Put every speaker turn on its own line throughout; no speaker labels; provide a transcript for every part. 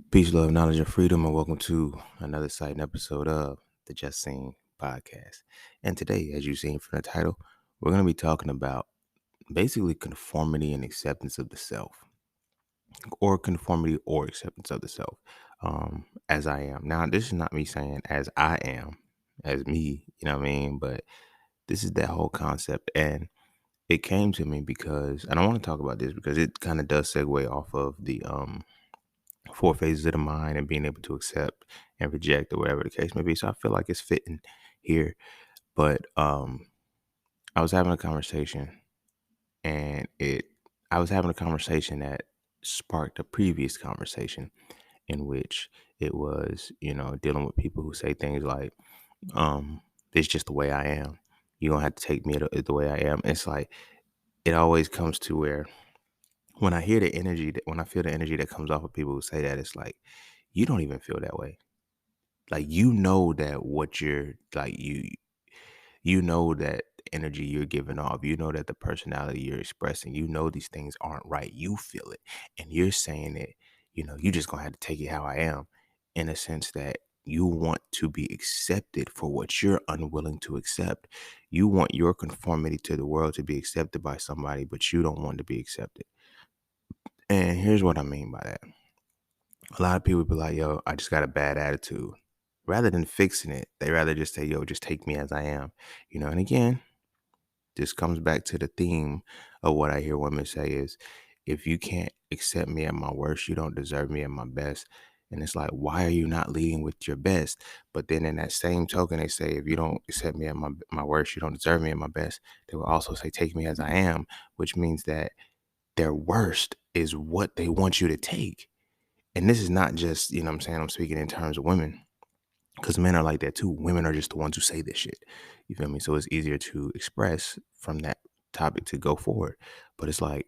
Peace, love, knowledge, and freedom, and welcome to another exciting episode of the Just Seen podcast. And today, as you've seen from the title, we're going to be talking about basically conformity and acceptance of the self, or conformity or acceptance of the self, as I am. Now, this is not me saying as I am, as me, you know what I mean? But this is that whole concept. And it came to me because, and I want to talk about this because it kind of does segue off of the four phases of the mind and being able to accept and reject or whatever the case may be. So I feel like it's fitting here. But I was having a conversation and I was having a conversation that sparked a previous conversation in which it was, dealing with people who say things like, it's just the way I am. You don't have to take me the way I am. It's like it always comes to where when I hear the energy when I feel the energy that comes off of people who say that, it's like, you don't even feel that way. Like, that what you're like, you know that energy you're giving off, that the personality you're expressing, these things aren't right. You feel it. And you're saying it, you just gonna have to take it how I am, in a sense that you want to be accepted for what you're unwilling to accept. You want your conformity to the world to be accepted by somebody, but you don't want to be accepted. And here's what I mean by that. A lot of people be like, yo, I just got a bad attitude. Rather than fixing it, they rather just say, yo, just take me as I am. And again, this comes back to the theme of what I hear women say is, if you can't accept me at my worst, you don't deserve me at my best. And it's like, why are you not leading with your best? But then in that same token, they say, if you don't accept me at my worst, you don't deserve me at my best. They will also say, take me as I am, which means that their worst is what they want you to take. And this is not just, what I'm saying, I'm speaking in terms of women, because men are like that too. Women are just the ones who say this shit. You feel me? So it's easier to express from that topic to go forward. But it's like,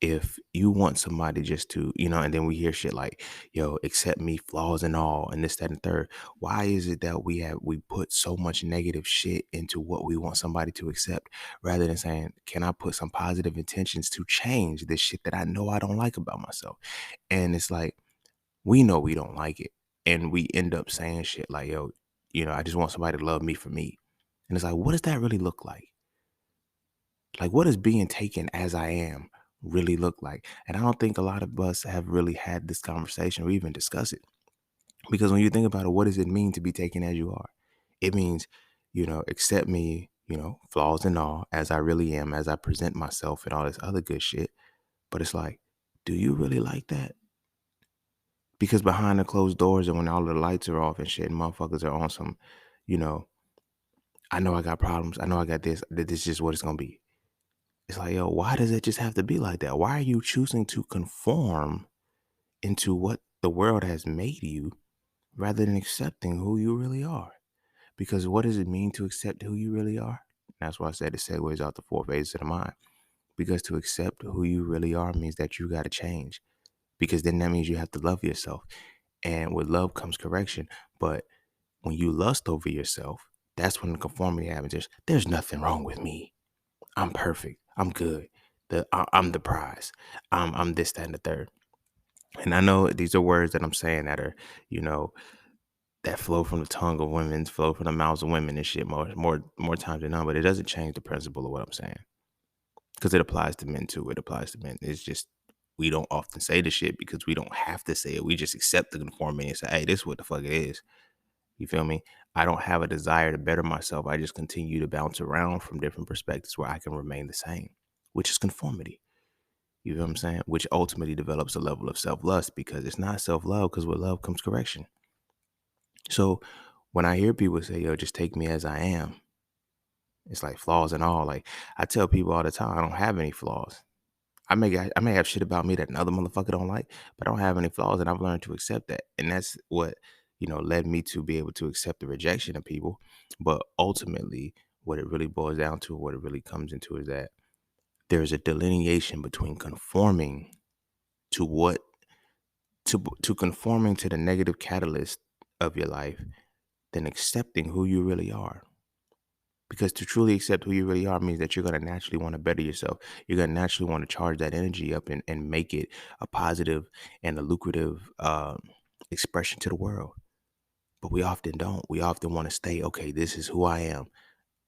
if you want somebody just to, and then we hear shit like, yo, accept me, flaws and all, and this, that, and third. Why is it that we put so much negative shit into what we want somebody to accept, rather than saying, can I put some positive intentions to change this shit that I know I don't like about myself? And it's like, we know we don't like it. And we end up saying shit like, yo, I just want somebody to love me for me. And it's like, what does that really look like? Like, what does being taken as I am really look like? And I don't think a lot of us have really had this conversation or even discuss it. Because when you think about it, what does it mean to be taken as you are? It means, accept me, flaws and all, as I really am, as I present myself and all this other good shit. But it's like, do you really like that? Because behind the closed doors and when all the lights are off and shit and motherfuckers are on some, you know, I know I got problems. I know I got this. This is just what it's going to be. It's like, yo, why does it just have to be like that? Why are you choosing to conform into what the world has made you rather than accepting who you really are? Because what does it mean to accept who you really are? That's why I said it segues out the four phases of the mind. Because to accept who you really are means that you got to change. Because then that means you have to love yourself. And with love comes correction. But when you lust over yourself, that's when the conformity happens. There's nothing wrong with me. I'm perfect. I'm good. I'm the prize. I'm this, that, and the third. And I know these are words that I'm saying that are, you know, that flow from the tongue of women, flow from the mouths of women and shit more times than none. But it doesn't change the principle of what I'm saying, because it applies to men too. It applies to men. It's just, we don't often say the shit because we don't have to say it. We just accept the conformity and say, hey, this is what the fuck it is. You feel me? I don't have a desire to better myself. I just continue to bounce around from different perspectives where I can remain the same, which is conformity. You know what I'm saying? Which ultimately develops a level of self-lust, because it's not self-love, because with love comes correction. So when I hear people say, yo, just take me as I am, it's like flaws and all. Like, I tell people all the time, I don't have any flaws. I may have shit about me that another motherfucker don't like, but I don't have any flaws, and I've learned to accept that. And that's what, led me to be able to accept the rejection of people. But ultimately, what it really boils down to, what it really comes into, is that there's a delineation between conforming to to conforming to the negative catalyst of your life, than accepting who you really are. Because to truly accept who you really are means that you're going to naturally want to better yourself. You're going to naturally want to charge that energy up and make it a positive and a lucrative expression to the world. But we often don't. We often want to stay, okay, this is who I am.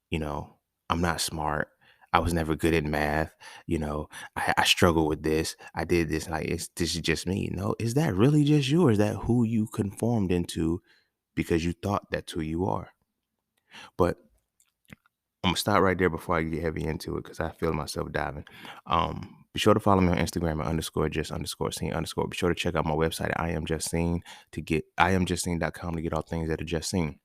You know, I'm not smart. I was never good at math. I struggle with this. I did this. Like, this is just me. No, is that really just you? Or is that who you conformed into because you thought that's who you are? But I'm gonna stop right there before I get heavy into it because I feel myself diving. Be sure to follow me on Instagram at _just_scene_. Be sure to check out my website at iamjustseen to get all things that are just seen.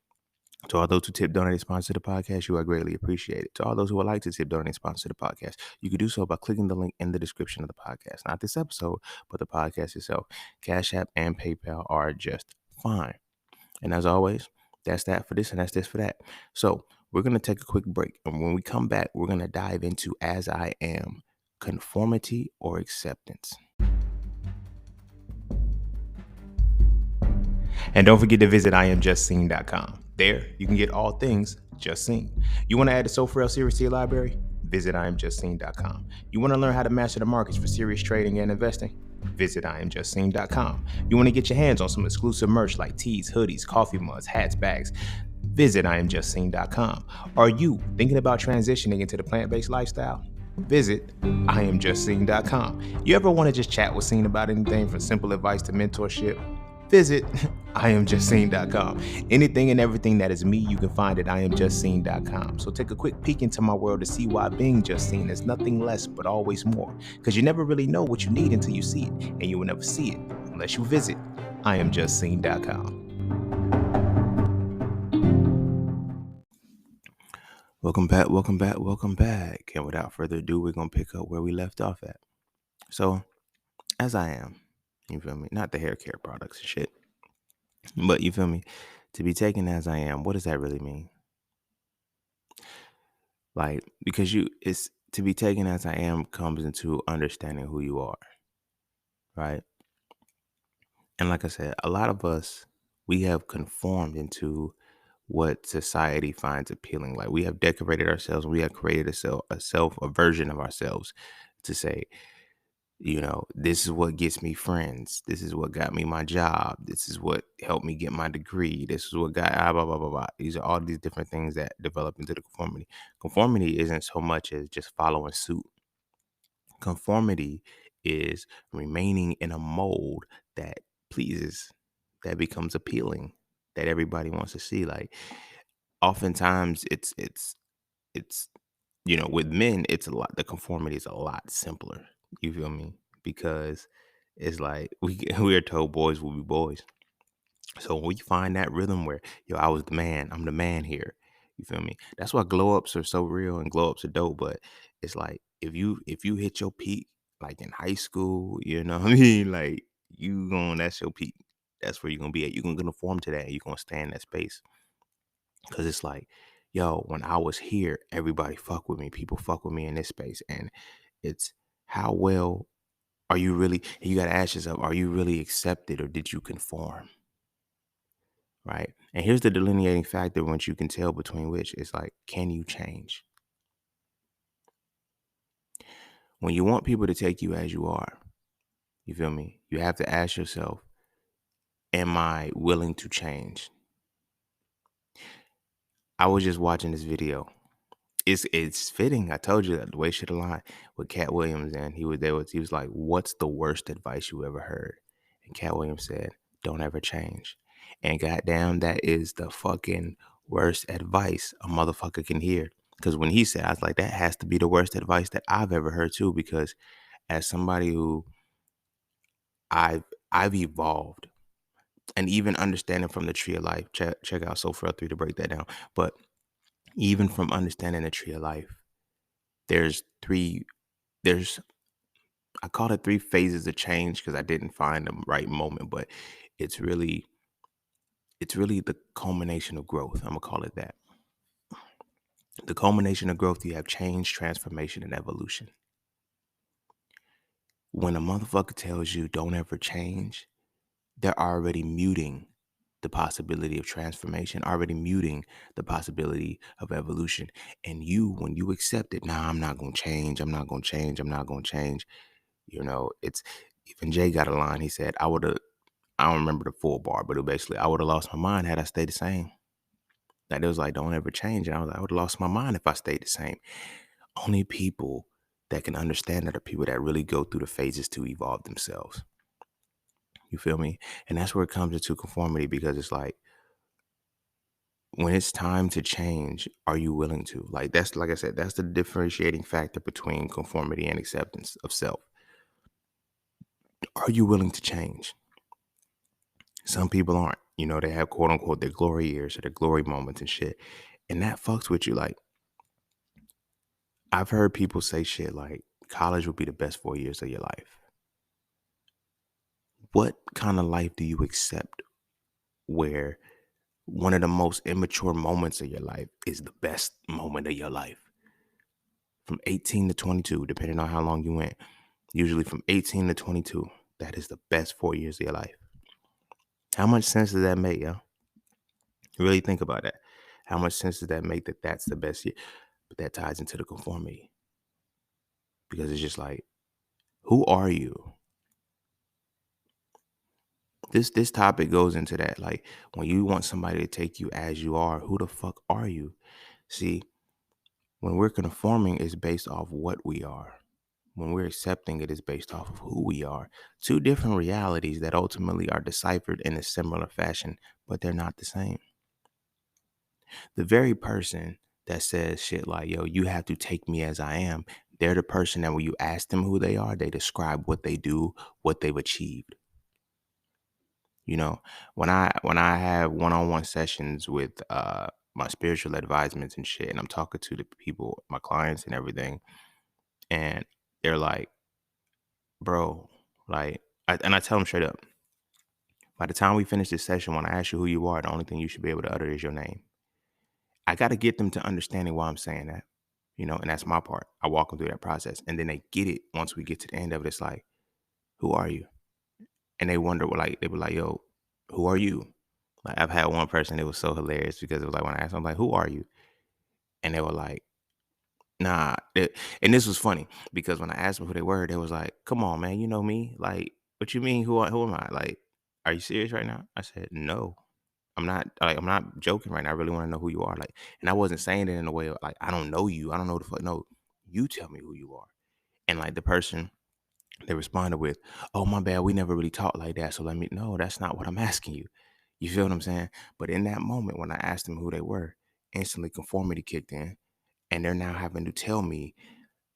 To all those who tip, donate, and sponsor the podcast, you are greatly appreciated. To all those who would like to tip, donate, and sponsor the podcast, you can do so by clicking the link in the description of the podcast. Not this episode, but the podcast itself. Cash App and PayPal are just fine. And as always, that's that for this and that's this for that. So we're going to take a quick break. And when we come back, we're going to dive into As I Am, Conformity or Acceptance. And don't forget to visit iamjustseen.com. There, you can get all things Just Seen. You want to add the So For Real series to your library? Visit iamjustseen.com. You want to learn how to master the markets for serious trading and investing? Visit iamjustseen.com. You want to get your hands on some exclusive merch like tees, hoodies, coffee mugs, hats, bags? Visit iamjustseen.com. Are you thinking about transitioning into the plant-based lifestyle? Visit iamjustseen.com. You ever want to just chat with Scene about anything from simple advice to mentorship? Visit iamjustseen.com. Anything and everything that is me, you can find at iamjustseen.com. So take a quick peek into my world to see why being just seen is nothing less but always more. Because you never really know what you need until you see it, and you will never see it unless you visit iamjustseen.com. Welcome back. And without further ado, we're going to pick up where we left off at. So, as I am, you feel me? Not the hair care products and shit. But you feel me? To be taken as I am, what does that really mean? Like, because it's to be taken as I am comes into understanding who you are, right? And like I said, a lot of us, we have conformed into what society finds appealing. Like we have decorated ourselves, we have created a version of ourselves to say, this is what gets me friends. This is what got me my job. This is what helped me get my degree. This is what got blah, blah, blah, blah. These are all these different things that develop into the conformity. Conformity isn't so much as just following suit. Conformity is remaining in a mold that pleases, that becomes appealing, that everybody wants to see. Like oftentimes it's with men, it's a lot, the conformity is a lot simpler. You feel me? Because it's like we are told boys will be boys. So when we find that rhythm where, I was the man, I'm the man here. You feel me? That's why glow ups are so real and glow ups are dope. But it's like if you hit your peak like in high school, you know what I mean? Like that's your peak. That's where you're gonna be at. You're gonna conform to that and you're gonna stay in that space. Cause it's like, when I was here, everybody fuck with me. People fuck with me in this space. And it's how well are you really, and you gotta ask yourself, are you really accepted or did you conform? Right. And here's the delineating factor once you can tell between which it's like, can you change? When you want people to take you as you are, you feel me? You have to ask yourself, am I willing to change? I was just watching this video. It's fitting. I told you that the way shit aligned with Cat Williams, and he was like, what's the worst advice you ever heard? And Cat Williams said, don't ever change. And goddamn, that is the fucking worst advice a motherfucker can hear. Because when he said, I was like, that has to be the worst advice that I've ever heard too. Because as somebody who I've evolved, and even understanding from the tree of life, check out So For Real 3 to break that down. But even from understanding the tree of life, there's I call it 3 phases of change because I didn't find the right moment, but it's really the culmination of growth. I'm gonna call it that. The culmination of growth, you have change, transformation, and evolution. When a motherfucker tells you don't ever change, they're already muting the possibility of transformation, already muting the possibility of evolution. And you, when you accept it, nah, I'm not gonna change, I'm not gonna change, I'm not gonna change. It's even Jay got a line. He said, I don't remember the full bar, but it basically, I would have lost my mind had I stayed the same. Like, it was like, don't ever change. And I was like, I would have lost my mind if I stayed the same. Only people that can understand that are people that really go through the phases to evolve themselves. You feel me? And that's where it comes into conformity, because it's like, when it's time to change, are you willing to? Like, that's, like I said, that's the differentiating factor between conformity and acceptance of self. Are you willing to change? Some people aren't. They have quote unquote their glory years or their glory moments and shit. And that fucks with you. Like, I've heard people say shit like college will be the best 4 years of your life. What kind of life do you accept where one of the most immature moments of your life is the best moment of your life? From 18 to 22, depending on how long you went, usually from 18 to 22, that is the best 4 years of your life. How much sense does that make, yo? Really think about that. How much sense does that make, that that's the best year? But that ties into the conformity, because it's just like, who are you? This topic goes into that. Like, when you want somebody to take you as you are, who the fuck are you? See, when we're conforming, it's based off what we are. When we're accepting, it is based off of who we are. Two different realities that ultimately are deciphered in a similar fashion, but they're not the same. The very person that says shit like, yo, you have to take me as I am, they're the person that when you ask them who they are, they describe what they do, what they've achieved. When I have one-on-one sessions with my spiritual advisements and shit, and I'm talking to the people, my clients and everything, and they're like, bro, like, and I tell them straight up, by the time we finish this session, when I ask you who you are, the only thing you should be able to utter is your name. I got to get them to understanding why I'm saying that, and that's my part. I walk them through that process, and then they get it. Once we get to the end of it, it's like, who are you? And they wonder, they were like, yo, who are you? Like, I've had one person, it was so hilarious, because it was like, when I asked them, like, who are you? And they were like, nah. And this was funny, because when I asked them who they were, they was like, come on, man, you know me? Like, what you mean? Who am I? Like, are you serious right now? I said, no, I'm not. Like, I'm not joking right now. I really want to know who you are. Like, and I wasn't saying it in a way of, like, I don't know you. I don't know the fuck. No, you tell me who you are. And like, the person, they responded with, oh, my bad, we never really talked like that. So let me, no, that's not what I'm asking you. You feel what I'm saying? But in that moment, when I asked them who they were, instantly conformity kicked in. And they're now having to tell me,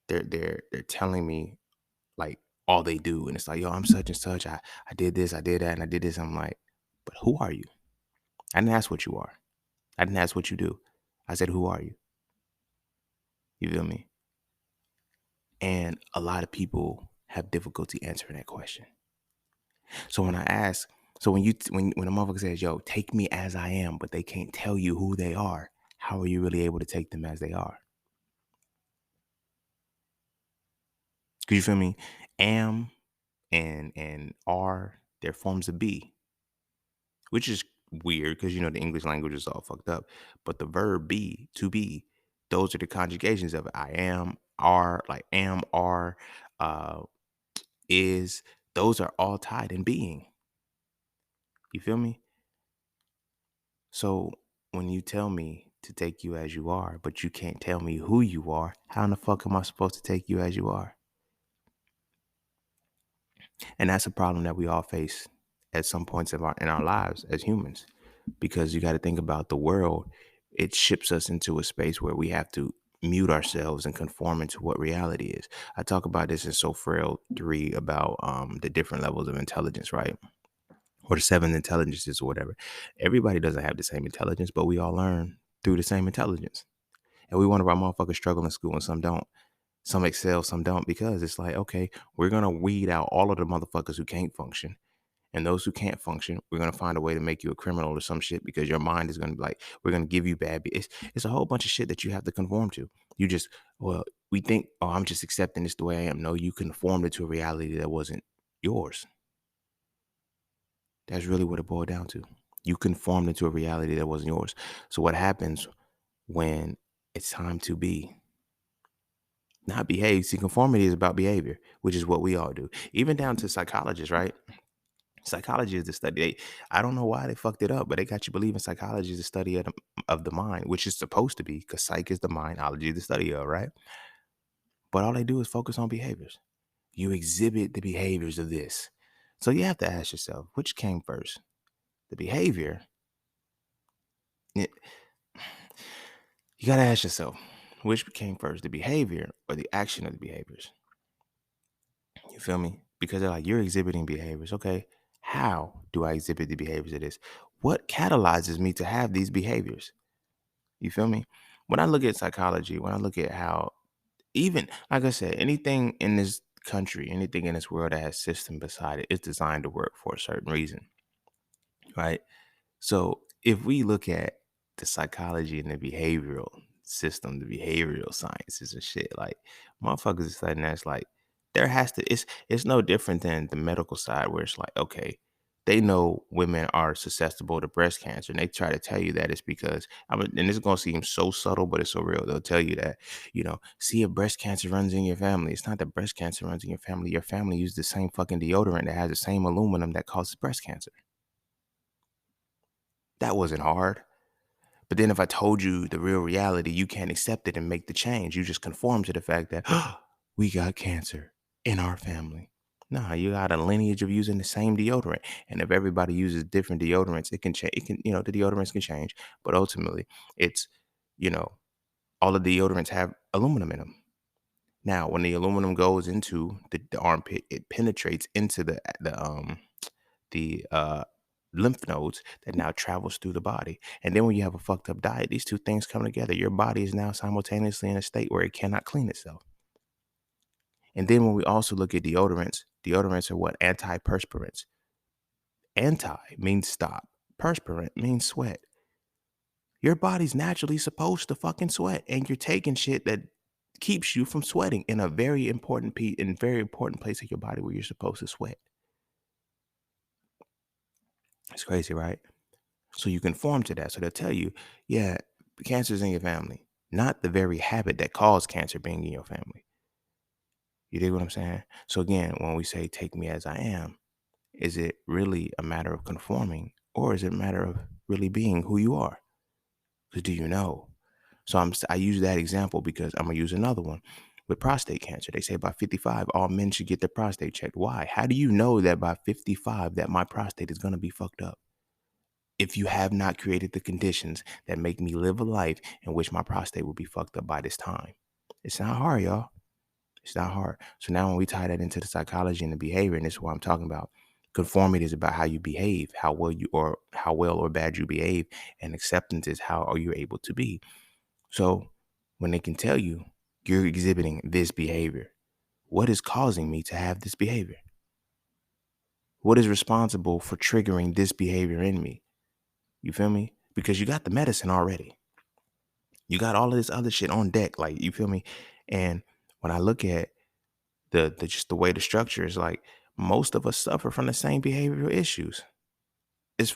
they're telling me, like, all they do. And it's like, yo, I'm such and such. I did this, I did that, and I did this. I'm like, but who are you? I didn't ask what you are. I didn't ask what you do. I said, who are you? You feel me? And a lot of people have difficulty answering that question. So when I ask, so when a motherfucker says, yo, take me as I am, but they can't tell you who they are, how are you really able to take them as they are? Cause you feel me? Am and are, they're forms of be, which is weird, because the English language is all fucked up. But the verb be, to be, those are the conjugations of it. I am, are, like am, are, uh, is, those are all tied in being. You feel me? So when you tell me to take you as you are, but you can't tell me who you are, how in the fuck am I supposed to take you as you are? And that's a problem that we all face at some points in our lives as humans, because you got to think about the world. It ships us into a space where we have to mute ourselves and conform into what reality is. I talk about this in So Frail 3 about the different levels of intelligence, right? Or the seven intelligences or whatever. Everybody doesn't have the same intelligence, but we all learn through the same intelligence. And we wonder why motherfuckers struggle in school and some don't. Some excel, some don't, because it's like, okay, we're going to weed out all of the motherfuckers who can't function. And those who can't function, we're going to find a way to make you a criminal or some shit, because your mind is going to be like, we're going to give you bad. It's a whole bunch of shit that you have to conform to. You just, well, we think, oh, I'm just accepting this the way I am. No, you conformed it to a reality that wasn't yours. That's really what it boiled down to. You conformed into a reality that wasn't yours. So what happens when it's time to be, not behave? See, conformity is about behavior, which is what we all do. Even down to psychologists, right? Psychology is the study. I don't know why they fucked it up, but they got you believing psychology is the study of the mind, which is supposed to be, because psych is the mind, ology is the study of, right? But all they do is focus on behaviors. You exhibit the behaviors of this. So you have to ask yourself, which came first? The behavior. You got to ask yourself, which came first, the behavior or the action of the behaviors? You feel me? Because they're like, you're exhibiting behaviors. Okay. How do I exhibit the behaviors of this? What catalyzes me to have these behaviors? You feel me? When I look at psychology, when I look at how, even like I said, anything in this country, anything in this world that has system beside it is designed to work for a certain reason, right? So if we look at the psychology and the behavioral system, the behavioral sciences and shit, like motherfuckers is studying that's like there has to it's no different than the medical side where it's like, okay, they know women are susceptible to breast cancer and they try to tell you that it's because and it's gonna seem so subtle, but it's so real. They'll tell you that, see if breast cancer runs in your family. It's not that breast cancer runs in your family. Your family uses the same fucking deodorant that has the same aluminum that causes breast cancer. That wasn't hard. But then if I told you the real reality, you can't accept it and make the change. You just conform to the fact that we got cancer in our family. Nah, you got a lineage of using the same deodorant. And if everybody uses different deodorants, it can change. It can, the deodorants can change. But ultimately, it's, you know, all of the deodorants have aluminum in them. Now, when the aluminum goes into the armpit, it penetrates into the lymph nodes that now travels through the body. And then when you have a fucked up diet, these two things come together. Your body is now simultaneously in a state where it cannot clean itself. And then when we also look at deodorants are what? Antiperspirants. Anti means stop. Perspirant means sweat. Your body's naturally supposed to fucking sweat, and you're taking shit that keeps you from sweating in a very important very important place of your body where you're supposed to sweat. It's crazy, right? So you conform to that. So they'll tell you, yeah, cancer's in your family, not the very habit that caused cancer being in your family. You dig what I'm saying? So again, when we say take me as I am, is it really a matter of conforming or is it a matter of really being who you are? Because do you know? So I use that example because I'm going to use another one with prostate cancer. They say by 55, all men should get their prostate checked. Why? How do you know that by 55 that my prostate is going to be fucked up? If you have not created the conditions that make me live a life in which my prostate will be fucked up by this time. It's not hard, y'all. It's not hard. So now when we tie that into the psychology and the behavior, and this is what I'm talking about, conformity is about how you behave, how well or bad you behave, and acceptance is how are you able to be. So when they can tell you you're exhibiting this behavior, what is causing me to have this behavior? What is responsible for triggering this behavior in me? You feel me? Because you got the medicine already. You got all of this other shit on deck, like, you feel me? And when I look at the just the way the structure is, like, most of us suffer from the same behavioral issues. It's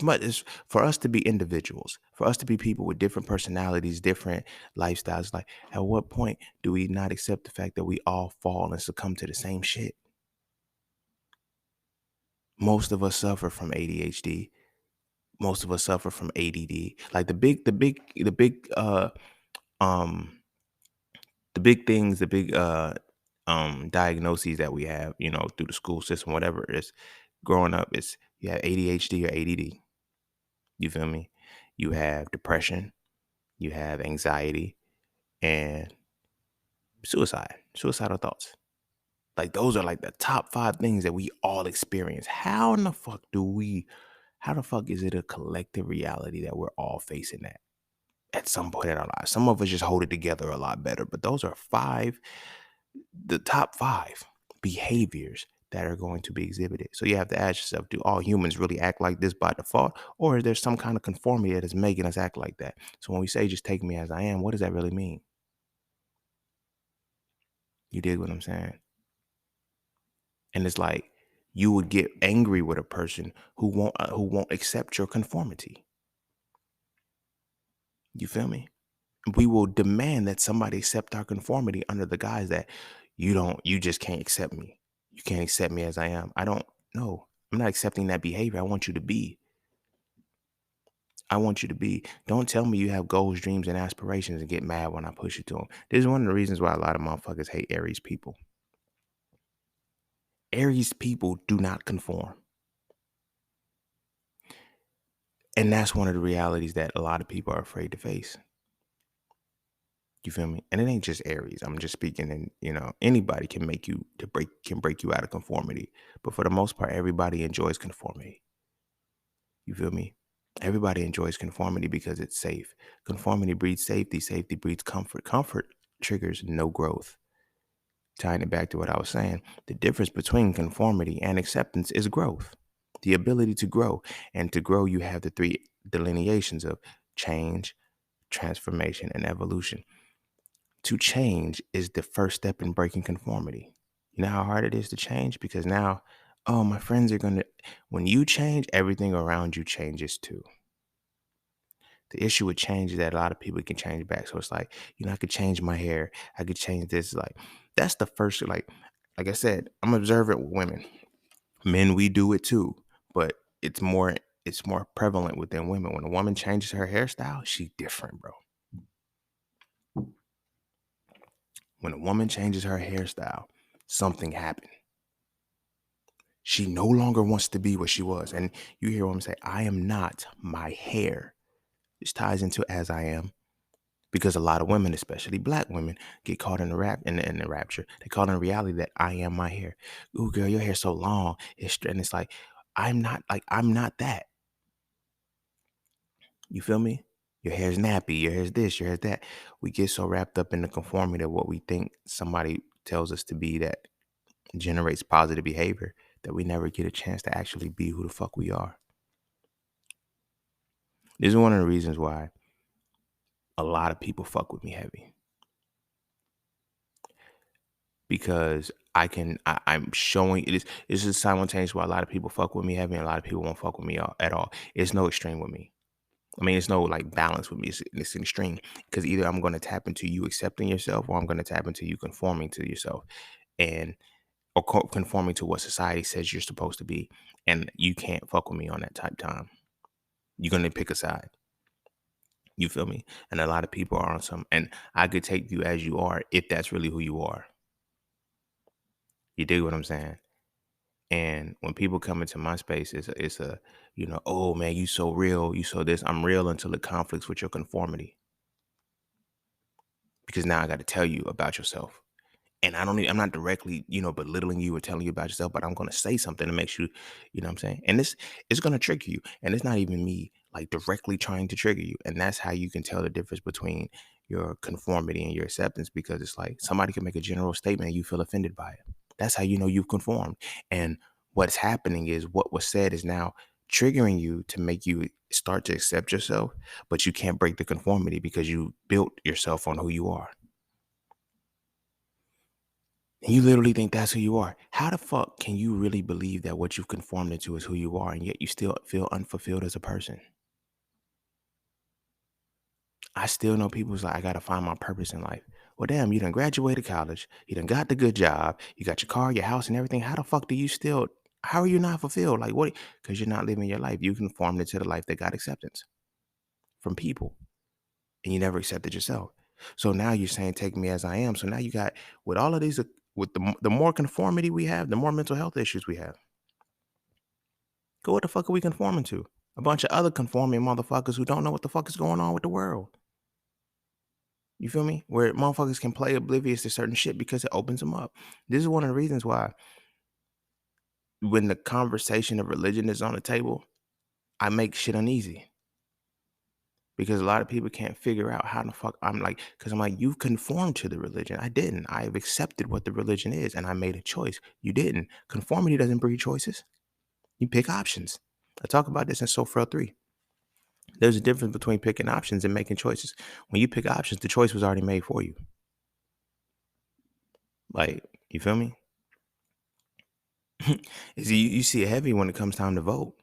for us to be individuals, for us to be people with different personalities, different lifestyles. Like, at what point do we not accept the fact that we all fall and succumb to the same shit? Most of us suffer from ADHD. Most of us suffer from ADD. Like um the big things, the big diagnoses that we have, through the school system, whatever it is, growing up, is you have ADHD or ADD. You feel me? You have depression, you have anxiety, and suicidal thoughts. Like those are like the top 5 things that we all experience. How the fuck is it a collective reality that we're all facing that at some point in our lives? Some of us just hold it together a lot better, but those are the top 5 behaviors that are going to be exhibited. So you have to ask yourself, do all humans really act like this by default? Or is there some kind of conformity that is making us act like that? So when we say just take me as I am, what does that really mean? You dig what I'm saying? And it's like You would get angry with a person who won't accept your conformity. You feel me? We will demand that somebody accept our conformity under the guise that you just can't accept me. You can't accept me as I am. I don't know. I'm not accepting that behavior. I want you to be. I want you to be. Don't tell me you have goals, dreams, and aspirations and get mad when I push you to them. This is one of the reasons why a lot of motherfuckers hate Aries people. Aries people do not conform. And that's one of the realities that a lot of people are afraid to face. You feel me? And it ain't just Aries. I'm just speaking and anybody can break you out of conformity. But for the most part, everybody enjoys conformity. You feel me? Everybody enjoys conformity because it's safe. Conformity breeds safety. Safety breeds comfort. Comfort triggers no growth. Tying it back to what I was saying, the difference between conformity and acceptance is growth. The ability to grow. And to grow, you have the three delineations of change, transformation, and evolution. To change is the first step in breaking conformity. You know how hard it is to change? Because now, oh, my friends are when you change, everything around you changes too. The issue with change is that a lot of people can change back. So it's like, I could change my hair. I could change this. Like, that's the first, like I said, I'm observant with women. Men, we do it too. But it's more prevalent within women. When a woman changes her hairstyle, she's different, bro. When a woman changes her hairstyle, something happened. She no longer wants to be what she was. And you hear women say, I am not my hair. This ties into as I am. Because a lot of women, especially black women, get caught in the rapture. They call it in reality that I am my hair. Ooh, girl, your hair's so long. And it's like, I'm not that. You feel me? Your hair's nappy, your hair's this, your hair's that. We get so wrapped up in the conformity of what we think somebody tells us to be that generates positive behavior that we never get a chance to actually be who the fuck we are. This is one of the reasons why a lot of people fuck with me heavy. Because I'm showing it's just simultaneous why a lot of people fuck with me heavy and a lot of people won't fuck with me at all. It's no extreme with me. I mean, it's no like balance with me. It's an extreme because either I'm going to tap into you accepting yourself or I'm going to tap into you conforming to yourself and or conforming to what society says you're supposed to be. And you can't fuck with me on that type time. You're going to pick a side. You feel me? And a lot of people are on some, and I could take you as you are if that's really who you are. You dig what I'm saying? And when people come into my space, it's a oh man, you so real, you so this. I'm real until it conflicts with your conformity. Because now I got to tell you about yourself. And I'm not directly, belittling you or telling you about yourself, but I'm going to say something that makes you, what I'm saying? And this is going to trigger you. And it's not even me like directly trying to trigger you. And that's how you can tell the difference between your conformity and your acceptance, because it's like somebody can make a general statement and you feel offended by it. That's how you know you've conformed. And what's happening is what was said is now triggering you to make you start to accept yourself, but you can't break the conformity because you built yourself on who you are. And you literally think that's who you are. How the fuck can you really believe that what you've conformed into is who you are and yet you still feel unfulfilled as a person? I still know people's like, I gotta find my purpose in life. Well, damn, you done graduated college, you done got the good job, you got your car, your house, and everything. How the fuck do you still, how are you not fulfilled? Like, what? Because you're not living your life. You conformed into the life that got acceptance from people and you never accepted yourself. So now you're saying, take me as I am. So now you got, with all of these, with the more conformity we have, the more mental health issues we have. Go, what the fuck are we conforming to? A bunch of other conforming motherfuckers who don't know what the fuck is going on with the world. You feel me? Where motherfuckers can play oblivious to certain shit because it opens them up. This is one of the reasons why when the conversation of religion is on the table, I make shit uneasy. Because a lot of people can't figure out how the fuck I'm like, because I'm like, you've conformed to the religion. I didn't. I've accepted what the religion is and I made a choice. You didn't. Conformity doesn't breed choices. You pick options. I talk about this in Soul 3. There's a difference between picking options and making choices. When you pick options, the choice was already made for you. Like, you feel me? Is you see it heavy when it comes time to vote.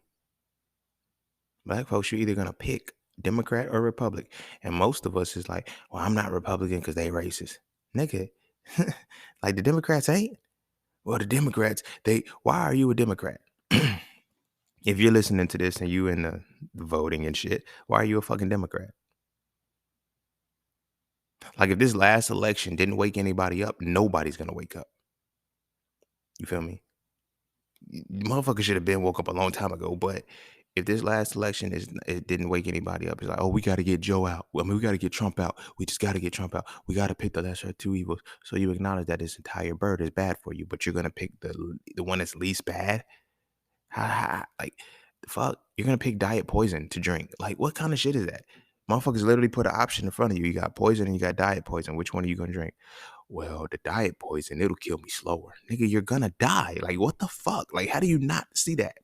Black folks, you're either gonna pick Democrat or Republic. And most of us is like, well, I'm not Republican because they racist. Nigga. Like the Democrats ain't. Well, the Democrats, why are you a Democrat? If you're listening to this and you in the voting and shit, why are you a fucking Democrat? Like if this last election didn't wake anybody up, nobody's gonna wake up. You feel me? Motherfucker should have been woke up a long time ago. But if this last election it didn't wake anybody up, it's like, oh, we got to get Joe out. I mean, we got to get Trump out. We just got to get Trump out. We got to pick the lesser of two evils. So you acknowledge that this entire bird is bad for you, but you're gonna pick the one that's least bad. Like the fuck, you're gonna pick diet poison to drink. Like what kind of shit is that? Motherfuckers literally put an option in front of you. You got poison and you got diet poison. Which one are you gonna drink? Well, the diet poison, it'll kill me slower. Nigga, you're gonna die. Like, what the fuck? Like, how do you not see that?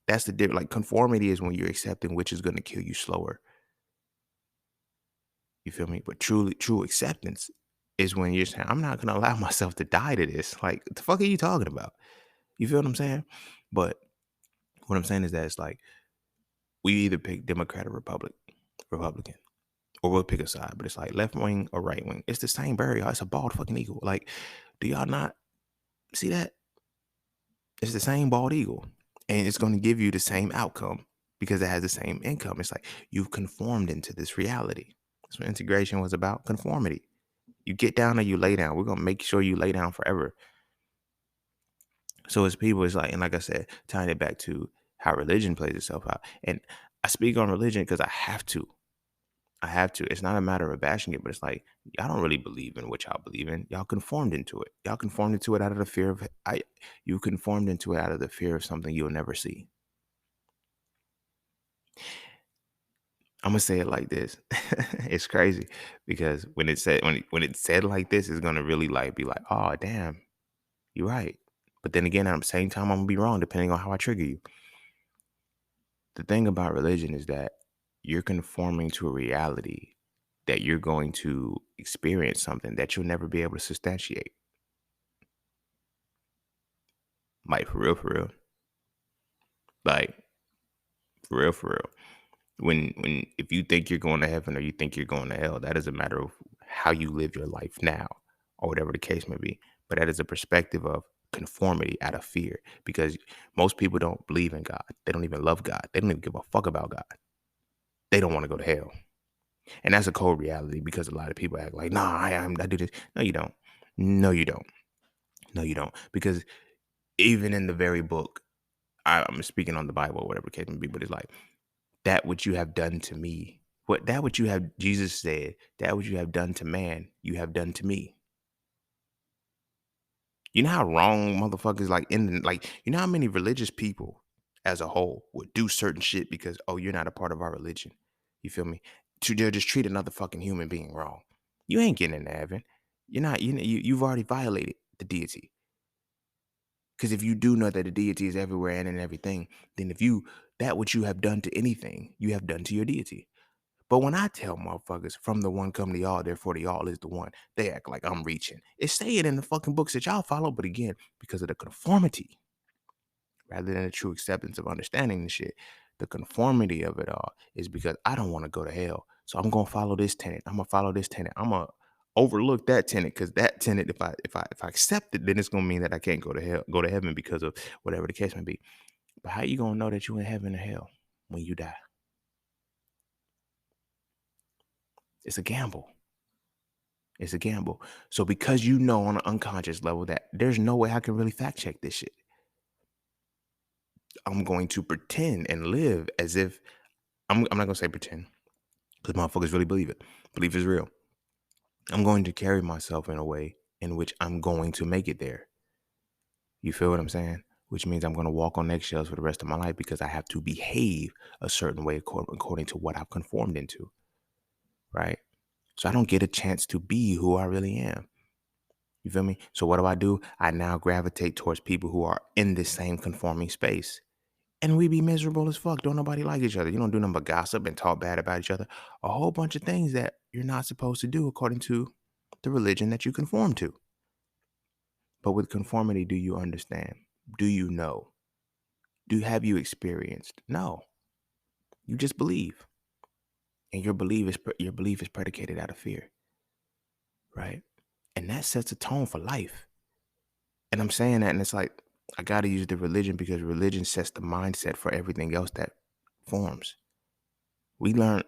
That's the difference. Like, conformity is when you're accepting which is gonna kill you slower. You feel me? But true acceptance is when you're saying, I'm not gonna allow myself to die to this. Like, what the fuck are you talking about? You feel what I'm saying? But what I'm saying is that it's like we either pick Democrat or Republican, or we'll pick a side. But it's like left wing or right wing. It's the same bird, y'all. It's a bald fucking eagle. Like, do y'all not see that? It's the same bald eagle, and it's going to give you the same outcome because it has the same income. It's like you've conformed into this reality. That's what integration was about, conformity. You get down or you lay down. We're going to make sure you lay down forever. So as people, it's like, and like I said, tying it back to how religion plays itself out. And I speak on religion because I have to. I have to. It's not a matter of bashing it, but it's like y'all don't really believe in what y'all believe in. Y'all conformed into it. Y'all conformed into it out of the fear of you conformed into it out of the fear of something you'll never see. I'm gonna say it like this. It's crazy because when it's said like this, it's gonna really like be like, oh damn, you're right. But then again, at the same time, I'm gonna be wrong depending on how I trigger you. The thing about religion is that you're conforming to a reality that you're going to experience something that you'll never be able to substantiate. Like for real. Like for real. When if you think you're going to heaven or you think you're going to hell, that is a matter of how you live your life now, or whatever the case may be. But that is a perspective of conformity out of fear, because most people don't believe in God. They don't even love God. They don't even give a fuck about God. They don't want to go to hell. And that's a cold reality because a lot of people act like, nah, I do this. No, you don't. No, you don't. No, you don't. Because even in the very book, I'm speaking on the Bible or whatever the case may be, but it's like, that which you have done to me, what you have, Jesus said, that which you have done to man, you have done to me. You know how wrong motherfuckers you know how many religious people as a whole would do certain shit because, oh, you're not a part of our religion. You feel me? They'll just treat another fucking human being wrong. You ain't getting into heaven. You're not, you've already violated the deity. Because if you do know that the deity is everywhere and in everything, then that which you have done to anything, you have done to your deity. But when I tell motherfuckers from the one come to y'all, therefore the y'all is the one, they act like I'm reaching. It's saying in the fucking books that y'all follow, but again, because of the conformity, rather than the true acceptance of understanding the shit, the conformity of it all is because I don't want to go to hell. So I'm gonna follow this tenant. I'm gonna follow this tenant. I'm gonna overlook that tenant because that tenant, if I accept it, then it's gonna mean that I can't go to hell, go to heaven because of whatever the case may be. But how you gonna know that you in heaven or hell when you die? It's a gamble. It's a gamble. So because you know on an unconscious level that there's no way I can really fact check this shit, I'm going to pretend and live as if I'm not gonna say pretend because motherfuckers really believe it. Belief is real. I'm going to carry myself in a way in which I'm going to make it there. You feel what I'm saying? Which means I'm going to walk on eggshells for the rest of my life because I have to behave a certain way according to what I've conformed into. Right? So I don't get a chance to be who I really am. You feel me? So what do? I now gravitate towards people who are in this same conforming space. And we be miserable as fuck. Don't nobody like each other. You don't do nothing but gossip and talk bad about each other. A whole bunch of things that you're not supposed to do according to the religion that you conform to. But with conformity, do you understand? Do you know? Have you experienced? No. You just believe. And your belief is predicated out of fear, right? And that sets a tone for life. And I'm saying that, and it's like I got to use the religion because religion sets the mindset for everything else that forms. We learn,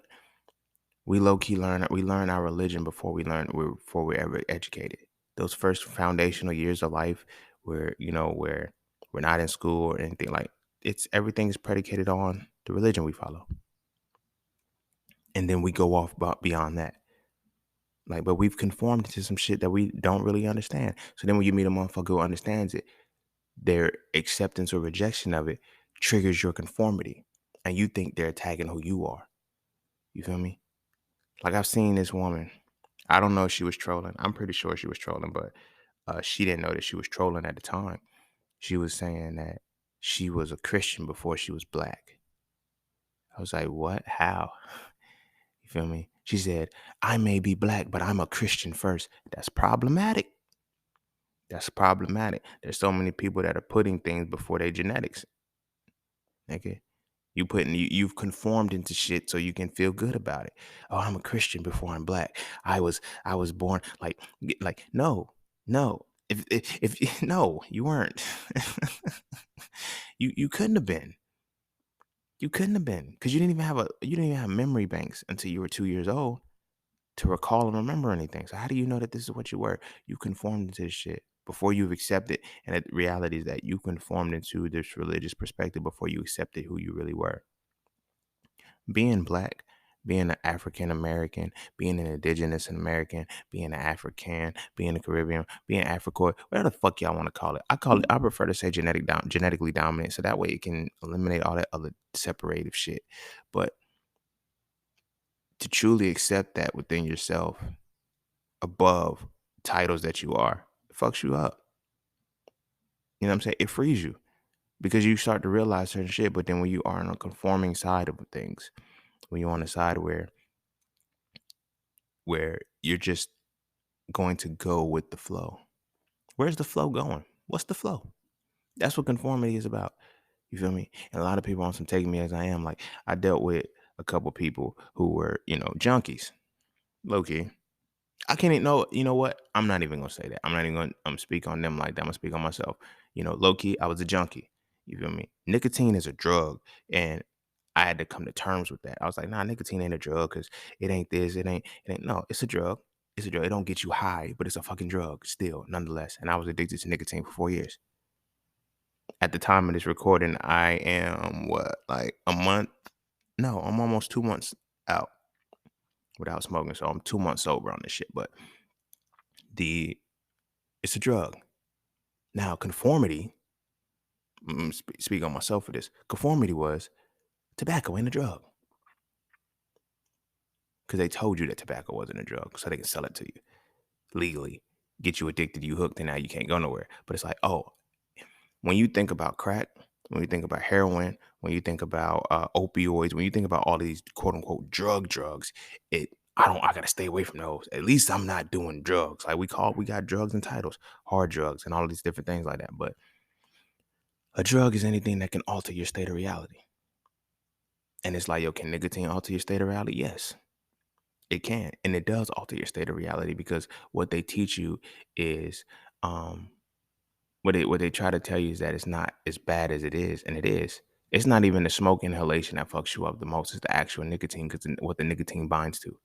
we low key learn, we learn our religion before we're ever educated. Those first foundational years of life, where we're not in school or anything, like it's everything is predicated on the religion we follow, and then we go off beyond that. Like, but we've conformed to some shit that we don't really understand. So then when you meet a motherfucker who understands it, their acceptance or rejection of it triggers your conformity. And you think they're attacking who you are. You feel me? Like I've seen this woman. I don't know if she was trolling. I'm pretty sure she was trolling, but she didn't know that she was trolling at the time. She was saying that she was a Christian before she was black. I was like, what? How? You feel me? She said, I may be black, but I'm a Christian first. That's problematic. That's problematic. There's so many people that are putting things before their genetics. Okay. You've conformed into shit so you can feel good about it. Oh, I'm a Christian before I'm black. I was born like no. If no, you weren't. You couldn't have been. You couldn't have been because you didn't even have memory banks until you were 2 years old to recall and remember anything. So how do you know that this is what you were? You conformed into this shit before you've accepted. And the reality is that you conformed into this religious perspective before you accepted who you really were. Being black, being an African American, being an indigenous American, being an African, being a Caribbean, being Africoid, whatever the fuck y'all want to call it. I prefer to say genetically dominant, so that way it can eliminate all that other separative shit. But to truly accept that within yourself, above titles that you are, it fucks you up. You know what I'm saying? It frees you because you start to realize certain shit. But then when you are on a conforming side of things, when you're on a side where you're just going to go with the flow. Where's the flow going? What's the flow? That's what conformity is about. You feel me? And a lot of people want some taking me as I am. Like I dealt with a couple people who were, junkies, low key. I can't even know. You know what? I'm not even gonna say that. I'm not even gonna speak on them like that. I'm gonna speak on myself. Low key, I was a junkie. You feel me? Nicotine is a drug, and I had to come to terms with that. I was like, nah, nicotine ain't a drug because it ain't this, it ain't. No, it's a drug. It's a drug. It don't get you high, but it's a fucking drug still, nonetheless. And I was addicted to nicotine for 4 years. At the time of this recording, I am what, like a month? No, I'm almost 2 months out without smoking. So I'm 2 months sober on this shit. But the it's a drug. Now, conformity, speak on myself for this. Conformity was tobacco ain't a drug because they told you that tobacco wasn't a drug so they can sell it to you legally, get you addicted, you hooked, and now you can't go nowhere. But it's like, oh, when you think about crack, when you think about heroin, when you think about opioids, when you think about all these quote unquote drugs, I gotta stay away from those. At least I'm not doing drugs. Like we got drugs and titles, hard drugs, and all of these different things like that. But a drug is anything that can alter your state of reality. And it's like, yo, can nicotine alter your state of reality? Yes, it can. And it does alter your state of reality because what they teach you is um what they try to tell you is that it's not as bad as it is, and it is. It's not even the smoke inhalation that fucks you up the most, it's the actual nicotine, because what the nicotine binds to.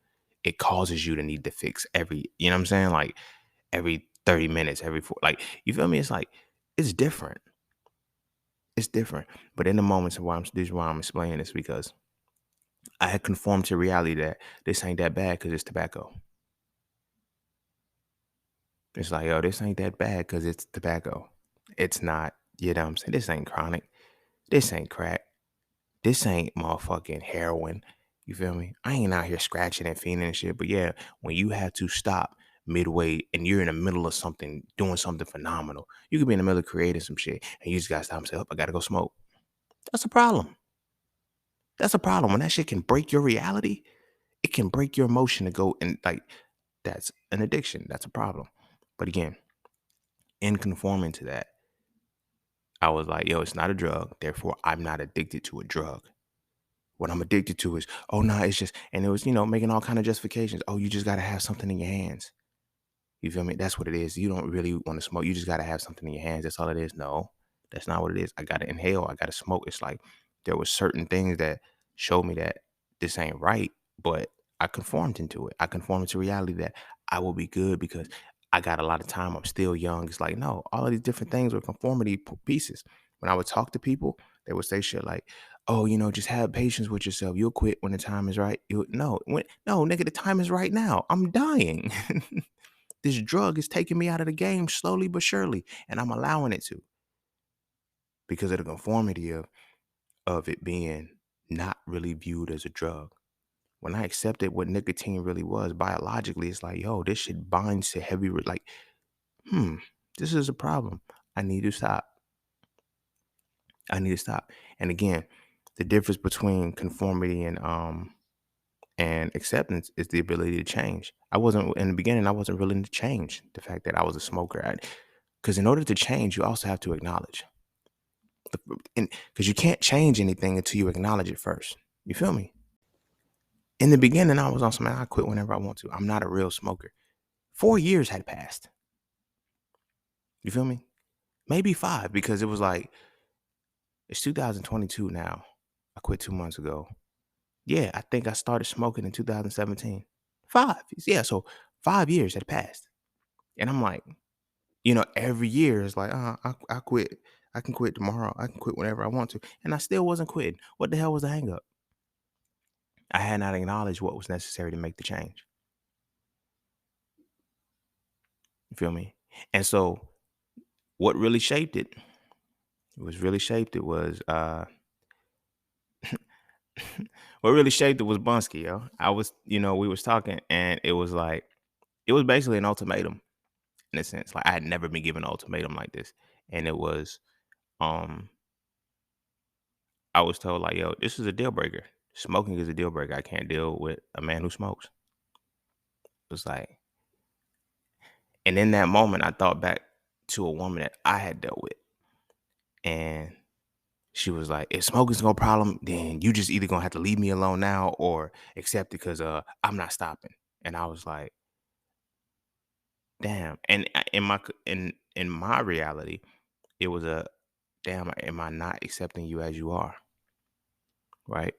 It causes you to need to fix you know what I'm saying? Like every 30 minutes, every four, like, you feel me? It's like, it's different. It's different. But in the moments of this is why I'm explaining this, because I had conformed to reality that this ain't that bad because it's tobacco. It's like, yo, this ain't that bad because it's tobacco. It's not, you know what I'm saying? This ain't chronic. This ain't crack. This ain't motherfucking heroin. You feel me? I ain't out here scratching and fiending and shit. But yeah, when you have to stop midway and you're in the middle of something, doing something phenomenal, you could be in the middle of creating some shit and you just gotta stop and say, oh, I gotta go smoke. That's a problem. That's a problem. When that shit can break your reality, it can break your emotion to go and like, that's an addiction. That's a problem. But again, in conforming to that, I was like, yo, it's not a drug. Therefore, I'm not addicted to a drug. What I'm addicted to is, oh, no, it's just, and it was, making all kind of justifications. Oh, you just got to have something in your hands. You feel me? That's what it is. You don't really want to smoke. You just got to have something in your hands. That's all it is. No, that's not what it is. I got to inhale. I got to smoke. It's like there was certain things that showed me that this ain't right, but I conformed into it. I conformed to reality that I will be good because I got a lot of time. I'm still young. It's like, no, all of these different things were conformity pieces. When I would talk to people, they would say shit like, oh, just have patience with yourself. You'll quit when the time is right. No, nigga, the time is right now. I'm dying. This drug is taking me out of the game slowly but surely, and I'm allowing it to because of the conformity of it being not really viewed as a drug. When I accepted what nicotine really was biologically, it's like, yo, this shit binds to heavy, like, this is a problem. I need to stop. I need to stop. And again, the difference between conformity and acceptance is the ability to change. I wasn't in the beginning. I wasn't willing to change the fact that I was a smoker. Because in order to change, you also have to acknowledge, because you can't change anything until you acknowledge it first. You feel me? In the beginning, I was on some, I quit whenever I want to. I'm not a real smoker. 4 years had passed. You feel me? Maybe 5, because it was like, it's 2022 now. I quit 2 months ago. Yeah, I think I started smoking in 2017. 5. Yeah, so 5 years had passed. And I'm like, every year is like, I quit. I can quit tomorrow. I can quit whenever I want to. And I still wasn't quitting. What the hell was the hang up? I had not acknowledged what was necessary to make the change. You feel me? And so what really shaped it, what really shaped it was Bunsky, yo. We was talking, and it was like, it was basically an ultimatum in a sense. Like, I had never been given an ultimatum like this. And it was, I was told like, yo, this is a deal breaker. Smoking is a deal breaker. I can't deal with a man who smokes. It was like, and in that moment, I thought back to a woman that I had dealt with. And she was like, if smoking's no problem, then you just either gonna have to leave me alone now or accept it, because I'm not stopping. And I was like, damn. And in my reality, it was a damn, am I not accepting you as you are? Right?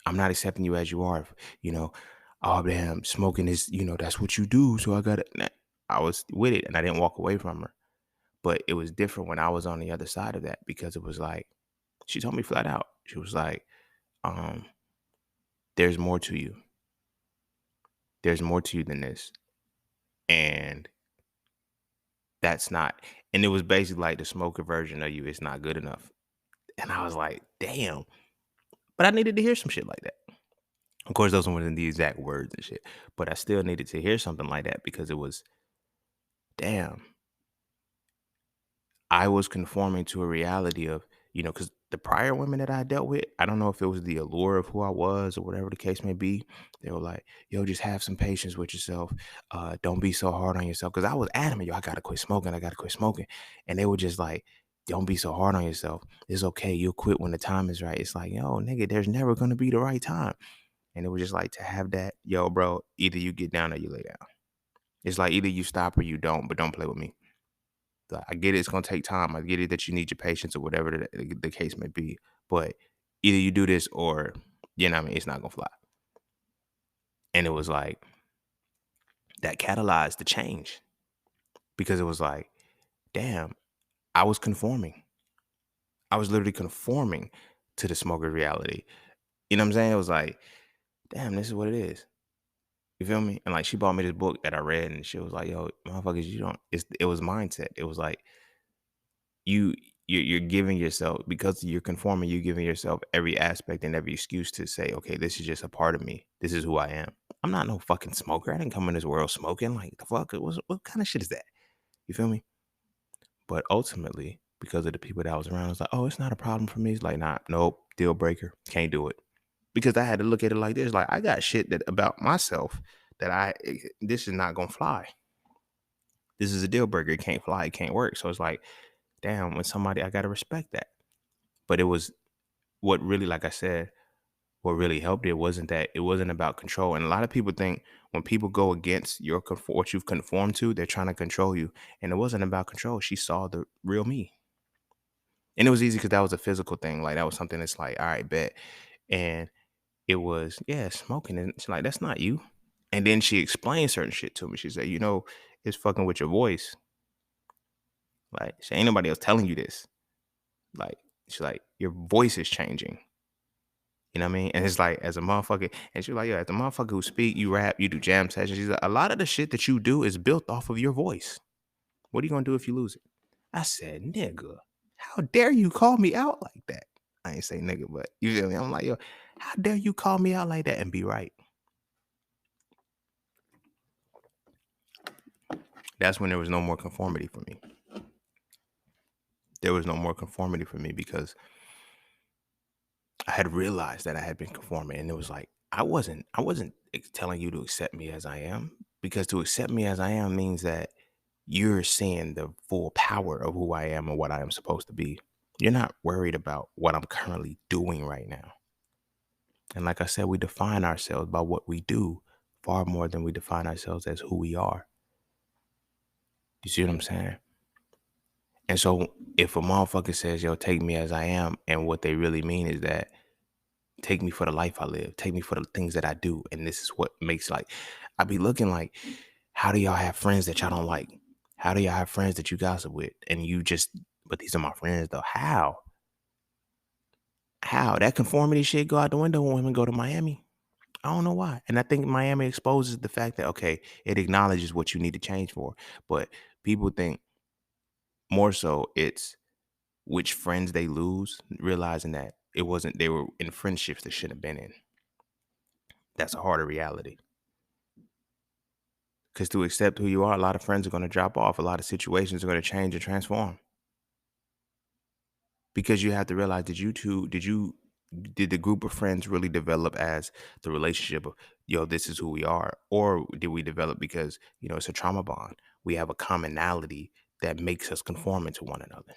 I'm not accepting you as you are. You know, oh damn, smoking is, that's what you do. So I got it. I was with it and I didn't walk away from her. But it was different when I was on the other side of that, because it was like, she told me flat out. She was like, um, there's more to you. There's more to you than this. And that's not, and it was basically like the smoker version of you is not good enough. And I was like, damn. But I needed to hear some shit like that. Of course, those weren't the exact words and shit, but I still needed to hear something like that, because it was, damn, I was conforming to a reality of, because the prior women that I dealt with, I don't know if it was the allure of who I was or whatever the case may be. They were like, yo, just have some patience with yourself. Don't be so hard on yourself. Because I was adamant, yo, I got to quit smoking. I got to quit smoking. And they were just like, don't be so hard on yourself. It's okay. You'll quit when the time is right. It's like, yo, nigga, there's never going to be the right time. And it was just like, to have that, yo, bro, either you get down or you lay down. It's like, either you stop or you don't, but don't play with me. I get it, it's gonna take time. I get it that you need your patience or whatever the case may be. But either you do this or, what I mean, it's not gonna fly. And it was like, that catalyzed the change, because it was like, damn, I was conforming. I was literally conforming to the smoker reality. You know what I'm saying? It was like, damn, this is what it is. You feel me? And like, she bought me this book that I read, and she was like, yo, motherfuckers, it was mindset. It was like, you're giving yourself, because you're conforming, you're giving yourself every aspect and every excuse to say, okay, this is just a part of me. This is who I am. I'm not no fucking smoker. I didn't come in this world smoking. Like, the fuck? What kind of shit is that? You feel me? But ultimately, because of the people that was around, it's like, oh, it's not a problem for me. It's like, nah, nope, deal breaker. Can't do it. Because I had to look at it like this. Like, I got shit that about myself that this is not gonna fly. This is a deal breaker. It can't fly. It can't work. So it's like, damn, when somebody, I got to respect that. But it was what really, like I said, what really helped it wasn't that it wasn't about control. And a lot of people think when people go against what you've conformed to, they're trying to control you. And it wasn't about control. She saw the real me. And it was easy because that was a physical thing. Like that was something that's like, all right, bet. And it was, yeah, smoking. And she's like, that's not you. And then she explained certain shit to me. She said, it's fucking with your voice. Like, she ain't nobody else telling you this. Like, she's like, your voice is changing. You know what I mean? And it's like, as a motherfucker, and she's like, yeah, as a motherfucker who speak, you rap, you do jam sessions. She's like, a lot of the shit that you do is built off of your voice. What are you gonna do if you lose it? I said, nigga, how dare you call me out like that? I ain't say nigga, but you feel me? I'm like, yo, how dare you call me out like that and be right? That's when there was no more conformity for me. There was no more conformity for me because I had realized that I had been conforming, and it was like I wasn't telling you to accept me as I am, because to accept me as I am means that you're seeing the full power of who I am and what I am supposed to be. You're not worried about what I'm currently doing right now. And like I said, we define ourselves by what we do far more than we define ourselves as who we are. You see what I'm saying? And so if a motherfucker says, yo, take me as I am, and what they really mean is that take me for the life I live, take me for the things that I do. And this is what makes, like, I be looking like, how do y'all have friends that y'all don't like? How do y'all have friends that you gossip with? And you just, but these are my friends though. How? How? That conformity shit go out the window when women go to Miami. I don't know why. And I think Miami exposes the fact that, okay, it acknowledges what you need to change for. But people think more so it's which friends they lose, realizing that it wasn't, they were in friendships they shouldn't have been in. That's a harder reality. Because to accept who you are, a lot of friends are going to drop off. A lot of situations are going to change and transform. Because you have to realize, did the group of friends really develop as the relationship of, yo, this is who we are? Or did we develop because, it's a trauma bond? We have a commonality that makes us conforming to one another.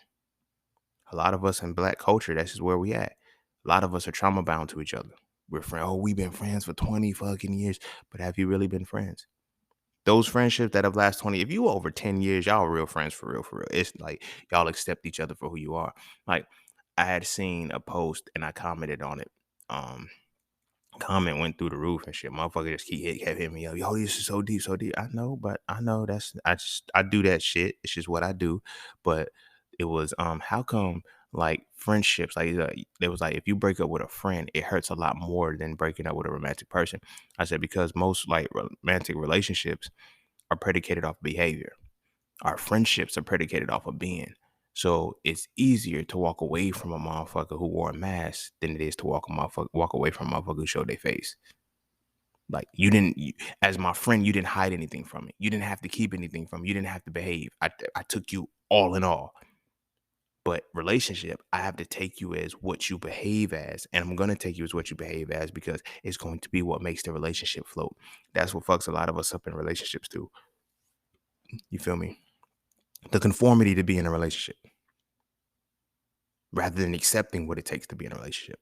A lot of us in Black culture, that's just where we at. A lot of us are trauma bound to each other. We're friends. Oh, we've been friends for 20 fucking years. But have you really been friends? Those friendships that have lasted 20, if you over 10 years, y'all real friends for real, for real. It's like y'all accept each other for who you are. Like, I had seen a post and I commented on it. Comment went through the roof and shit. Motherfucker just kept hitting me up. Yo, this is so deep, so deep. I know, but I know I do that shit. It's just what I do. But it was how come, like, friendships, like, it was like, if you break up with a friend, it hurts a lot more than breaking up with a romantic person. I said, because most, like, romantic relationships are predicated off behavior. Our friendships are predicated off of being. So it's easier to walk away from a motherfucker who wore a mask than it is to walk away from a motherfucker who showed their face. Like, as my friend, you didn't hide anything from me. You didn't have to keep anything from me. You didn't have to behave. I took you all in all. But relationship, I have to take you as what you behave as. And I'm going to take you as what you behave as, because it's going to be what makes the relationship float. That's what fucks a lot of us up in relationships too. You feel me? The conformity to be in a relationship, rather than accepting what it takes to be in a relationship.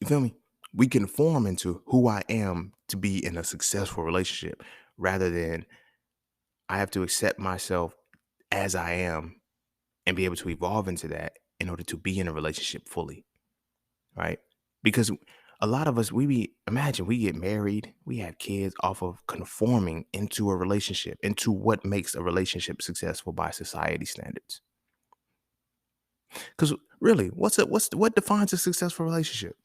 You feel me? We conform into who I am to be in a successful relationship, rather than I have to accept myself as I am and be able to evolve into that in order to be in a relationship fully, right? Because a lot of us, imagine we get married, we have kids off of conforming into a relationship, into what makes a relationship successful by society standards. Because really, what defines a successful relationship?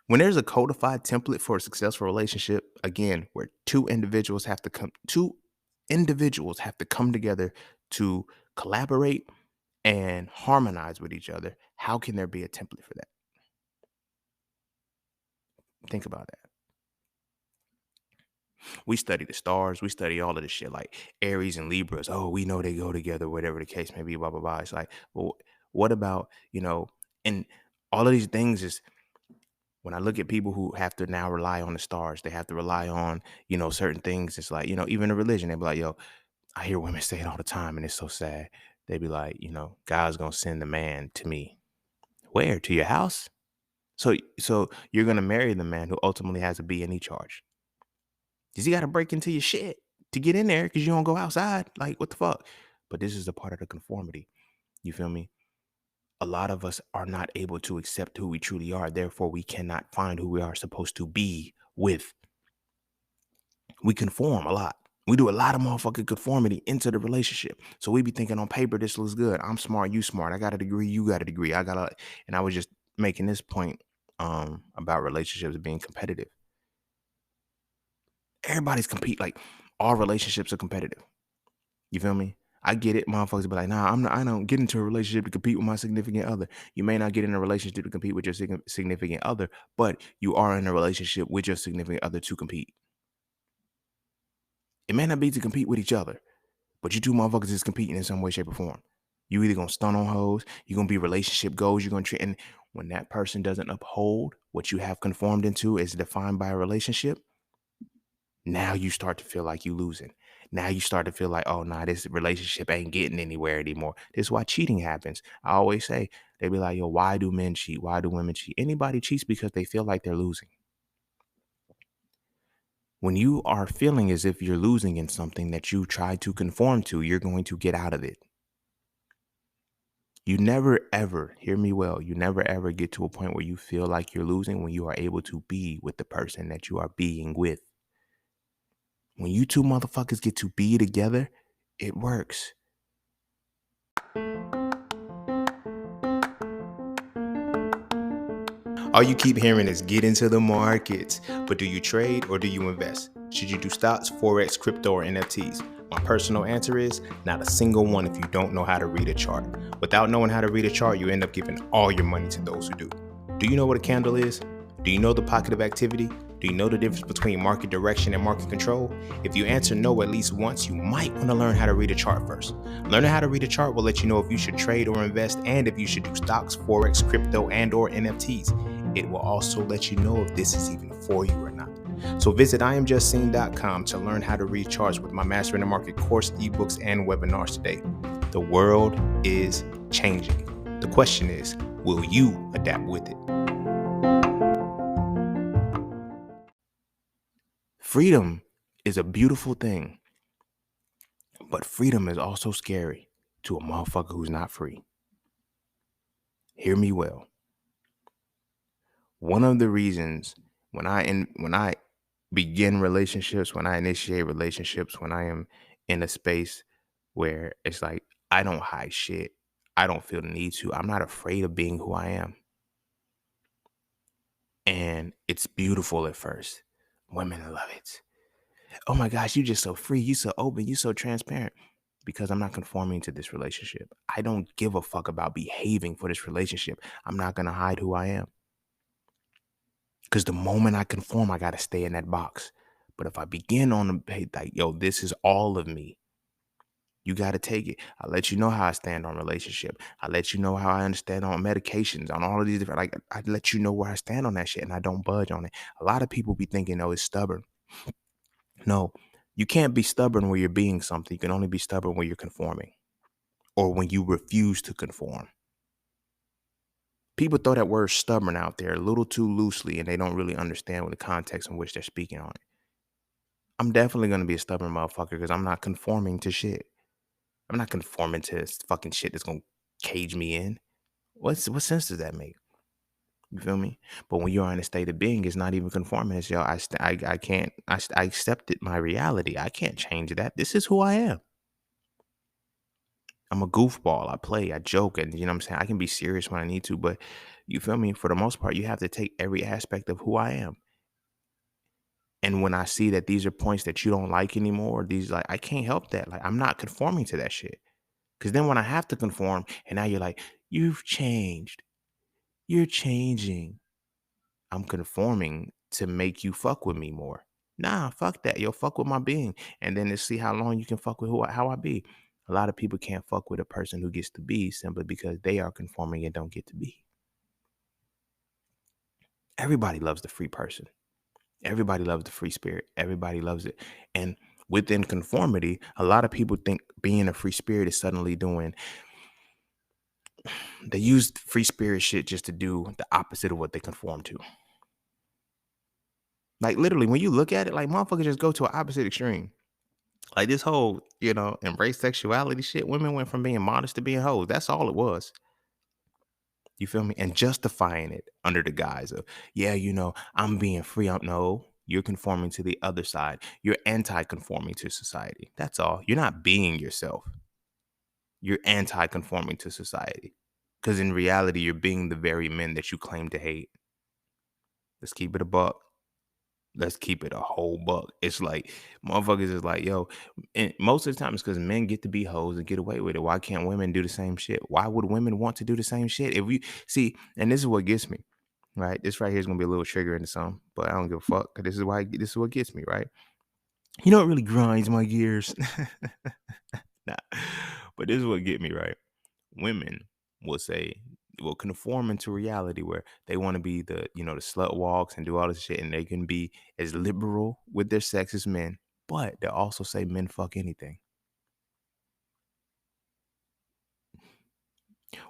When there's a codified template for a successful relationship, again, where two individuals have to come together to collaborate and harmonize with each other, how can there be a template for that? Think about that. We study the stars, we study all of this shit, like Aries and Libras. Oh, we know they go together, whatever the case may be, blah, blah, blah. It's like, well, what about, and all of these things is, When I look at people who have to now rely on the stars, they have to rely on, certain things. It's like, even a religion, they be like, yo, I hear women say it all the time and it's so sad. They be like, God's gonna send a man to me. Where? To your house? So you're gonna marry the man who ultimately has a B&E charge. Cause he gotta break into your shit to get in there because you don't go outside. Like, what the fuck? But this is a part of the conformity. You feel me? A lot of us are not able to accept who we truly are. Therefore, we cannot find who we are supposed to be with. We conform a lot. We do a lot of motherfucking conformity into the relationship. So we be thinking on paper, this looks good. I'm smart, you smart. I got a degree, you got a degree. And I was just making this point about relationships being competitive. Everybody's compete. Like, all relationships are competitive. You feel me? I get it. Motherfuckers be like, nah, I don't get into a relationship to compete with my significant other. You may not get in a relationship to compete with your significant other, but you are in a relationship with your significant other to compete. It may not be to compete with each other, but you two motherfuckers is competing in some way, shape, or form. You either gonna stun on hoes, you're gonna be relationship goals, you're gonna treat, and when that person doesn't uphold what you have conformed into as defined by a relationship, now you start to feel like you losing. Now you start to feel like, oh, nah, this relationship ain't getting anywhere anymore. This is why cheating happens. I always say, they be like, yo, why do men cheat? Why do women cheat? Anybody cheats because they feel like they're losing. When you are feeling as if you're losing in something that you try to conform to, you're going to get out of it. You never ever, hear me well, you never ever get to a point where you feel like you're losing when you are able to be with the person that you are being with. When you two motherfuckers get to be together, it works. All you keep hearing is get into the markets. But do you trade or do you invest? Should you do stocks, Forex, crypto, or NFTs? My personal answer is not a single one if you don't know how to read a chart. Without knowing how to read a chart, you end up giving all your money to those who do. Do you know what a candle is? Do you know the pocket of activity? Do you know the difference between market direction and market control? If you answer no at least once, you might want to learn how to read a chart first. Learning how to read a chart will let you know if you should trade or invest and if you should do stocks, Forex, crypto, and or NFTs. It will also let you know if this is even for you or not. So visit IamJustSeen.com to learn how to read charts with my Mastering the Market course, ebooks, and webinars today. The world is changing. The question is, will you adapt with it? Freedom is a beautiful thing, but freedom is also scary to a motherfucker who's not free. Hear me well. One of the reasons when I begin relationships, when I initiate relationships, when I am in a space where it's like I don't hide shit, I don't feel the need to. I'm not afraid of being who I am. And it's beautiful at first. Women love it. Oh my gosh, you just so free, you so open, you so transparent. Because I'm not conforming to this relationship. I don't give a fuck about behaving for this relationship. I'm not gonna hide who I am. Because the moment I conform, I gotta stay in that box. But if I begin on the hey, like, yo, this is all of me, you gotta take it. I let you know how I stand on relationship. I let you know how I understand on medications, on all of these different, like I let you know where I stand on that shit and I don't budge on it. A lot of people be thinking, oh, it's stubborn. No, you can't be stubborn where you're being something. You can only be stubborn where you're conforming or when you refuse to conform. People throw that word stubborn out there a little too loosely and they don't really understand what the context in which they're speaking on it. I'm definitely going to be a stubborn motherfucker because I'm not conforming to shit. I'm not conforming to this fucking shit that's going to cage me in. What sense does that make? You feel me? But when you're in a state of being, it's not even conforming. It's, yo, I can't, I accepted my reality. I can't change that. This is who I am. I'm a goofball. I play, I joke, and you know what I'm saying? I can be serious when I need to, but you feel me? For the most part, you have to take every aspect of who I am. And when I see that these are points that you don't like anymore, these like, I can't help that. Like, I'm not conforming to that shit. Because then when I have to conform, and now you're like, you've changed. You're changing. I'm conforming to make you fuck with me more. Nah, fuck that. Yo, fuck with my being. And then to see how long you can fuck with how I be. A lot of people can't fuck with a person who gets to be simply because they are conforming and don't get to be. Everybody loves the free person. Everybody loves the free spirit. Everybody loves it. And within conformity, a lot of people think being a free spirit is suddenly doing, they use free spirit shit just to do the opposite of what they conform to. Like literally, when you look at it, like motherfuckers just go to an opposite extreme. Like this whole, embrace sexuality shit. Women went from being modest to being hoes. That's all it was. You feel me? And justifying it under the guise of, yeah, I'm being free. No, you're conforming to the other side. You're anti-conforming to society. That's all. You're not being yourself. You're anti-conforming to society. Because in reality, you're being the very men that you claim to hate. Let's keep it a buck. Let's keep it a whole buck. It's like motherfuckers is like, yo, and most of the time it's because men get to be hoes and get away with it. Why can't women do the same shit? Why would women want to do the same shit? If we see, and this is what gets me, right? This right here is gonna be a little trigger into some, but I don't give a fuck. Cause this is what gets me, right? You know, it really grinds my gears. Nah. But this is what get me, right? Women will conform into reality where they want to be the slut walks and do all this shit, and they can be as liberal with their sex as men, but they also say men fuck anything.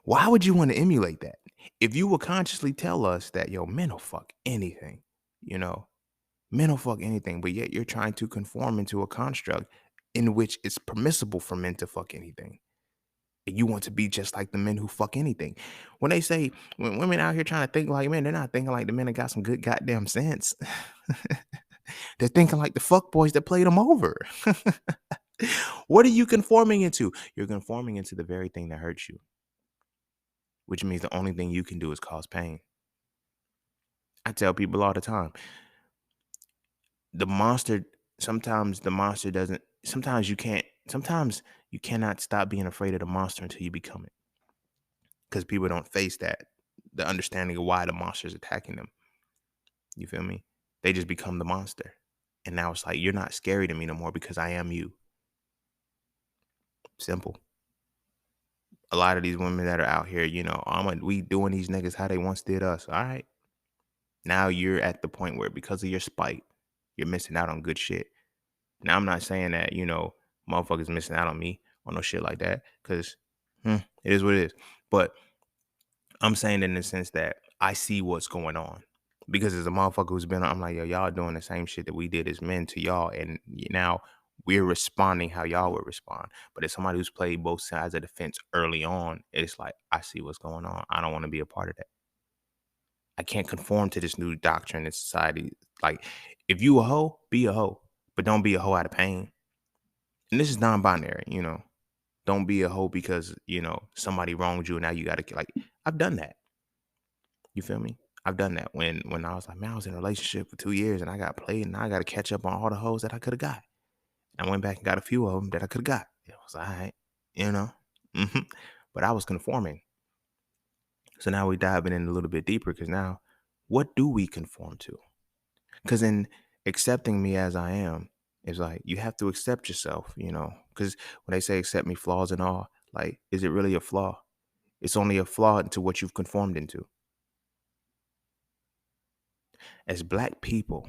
Why would you want to emulate that? If you will consciously tell us that, yo, men will fuck anything, you know, men will fuck anything, but yet you're trying to conform into a construct in which it's permissible for men to fuck anything. You want to be just like the men who fuck anything. When they say, when women out here trying to think like men, they're not thinking like the men that got some good goddamn sense. They're thinking like the fuck boys that played them over. What are you conforming into? You're conforming into the very thing that hurts you, which means the only thing you can do is cause pain. I tell people all the time, the monster, sometimes the monster doesn't, sometimes you cannot stop being afraid of the monster until you become it. Because people don't face the understanding of why the monster is attacking them. You feel me? They just become the monster. And now it's like, you're not scary to me no more because I am you. Simple. A lot of these women that are out here, we doing these niggas how they once did us. All right. Now you're at the point where because of your spite, you're missing out on good shit. Now I'm not saying that, motherfuckers missing out on me or no shit like that. Because it is what it is. But I'm saying it in the sense that I see what's going on. Because as a motherfucker who's been, I'm like, yo, y'all doing the same shit that we did as men to y'all. And now we're responding how y'all would respond. But as somebody who's played both sides of the fence early on, it's like, I see what's going on. I don't want to be a part of that. I can't conform to this new doctrine in society. Like, if you a hoe, be a hoe. But don't be a hoe out of pain. And this is non-binary, Don't be a hoe because, somebody wronged you and now you got to, like, I've done that. You feel me? I've done that when I was like, man, I was in a relationship for 2 years and I got played and I got to catch up on all the hoes that I could have got. I went back and got a few of them that I could have got. It was all right, Mhm. But I was conforming. So now we diving in a little bit deeper because now what do we conform to? Because in accepting me as I am, it's like you have to accept yourself, because when they say accept me flaws and all, like, is it really a flaw? It's only a flaw into what you've conformed into. As Black people,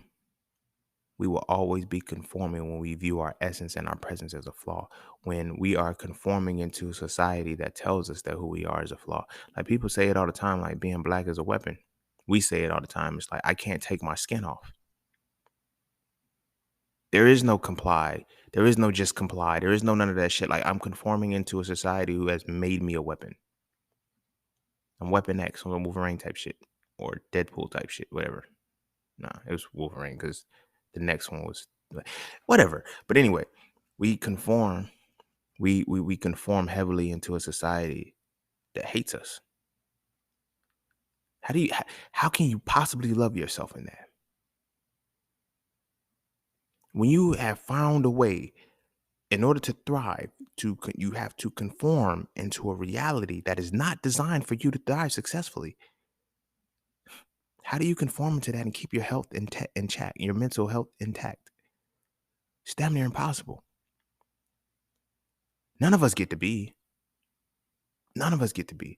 we will always be conforming when we view our essence and our presence as a flaw. When we are conforming into a society that tells us that who we are is a flaw. Like people say it all the time, like being Black is a weapon. We say it all the time. It's like, I can't take my skin off. There is no comply. There is no just comply. There is no none of that shit. Like I'm conforming into a society who has made me a weapon. I'm Weapon X or Wolverine type shit or Deadpool type shit, whatever. Nah, it was Wolverine because the next one was whatever. But anyway, we conform. We conform heavily into a society that hates us. How can you possibly love yourself in that? When you have found a way, in order to thrive, you have to conform into a reality that is not designed for you to thrive successfully. How do you conform to that and keep your health in check, your mental health intact? It's damn near impossible. None of us get to be. None of us get to be.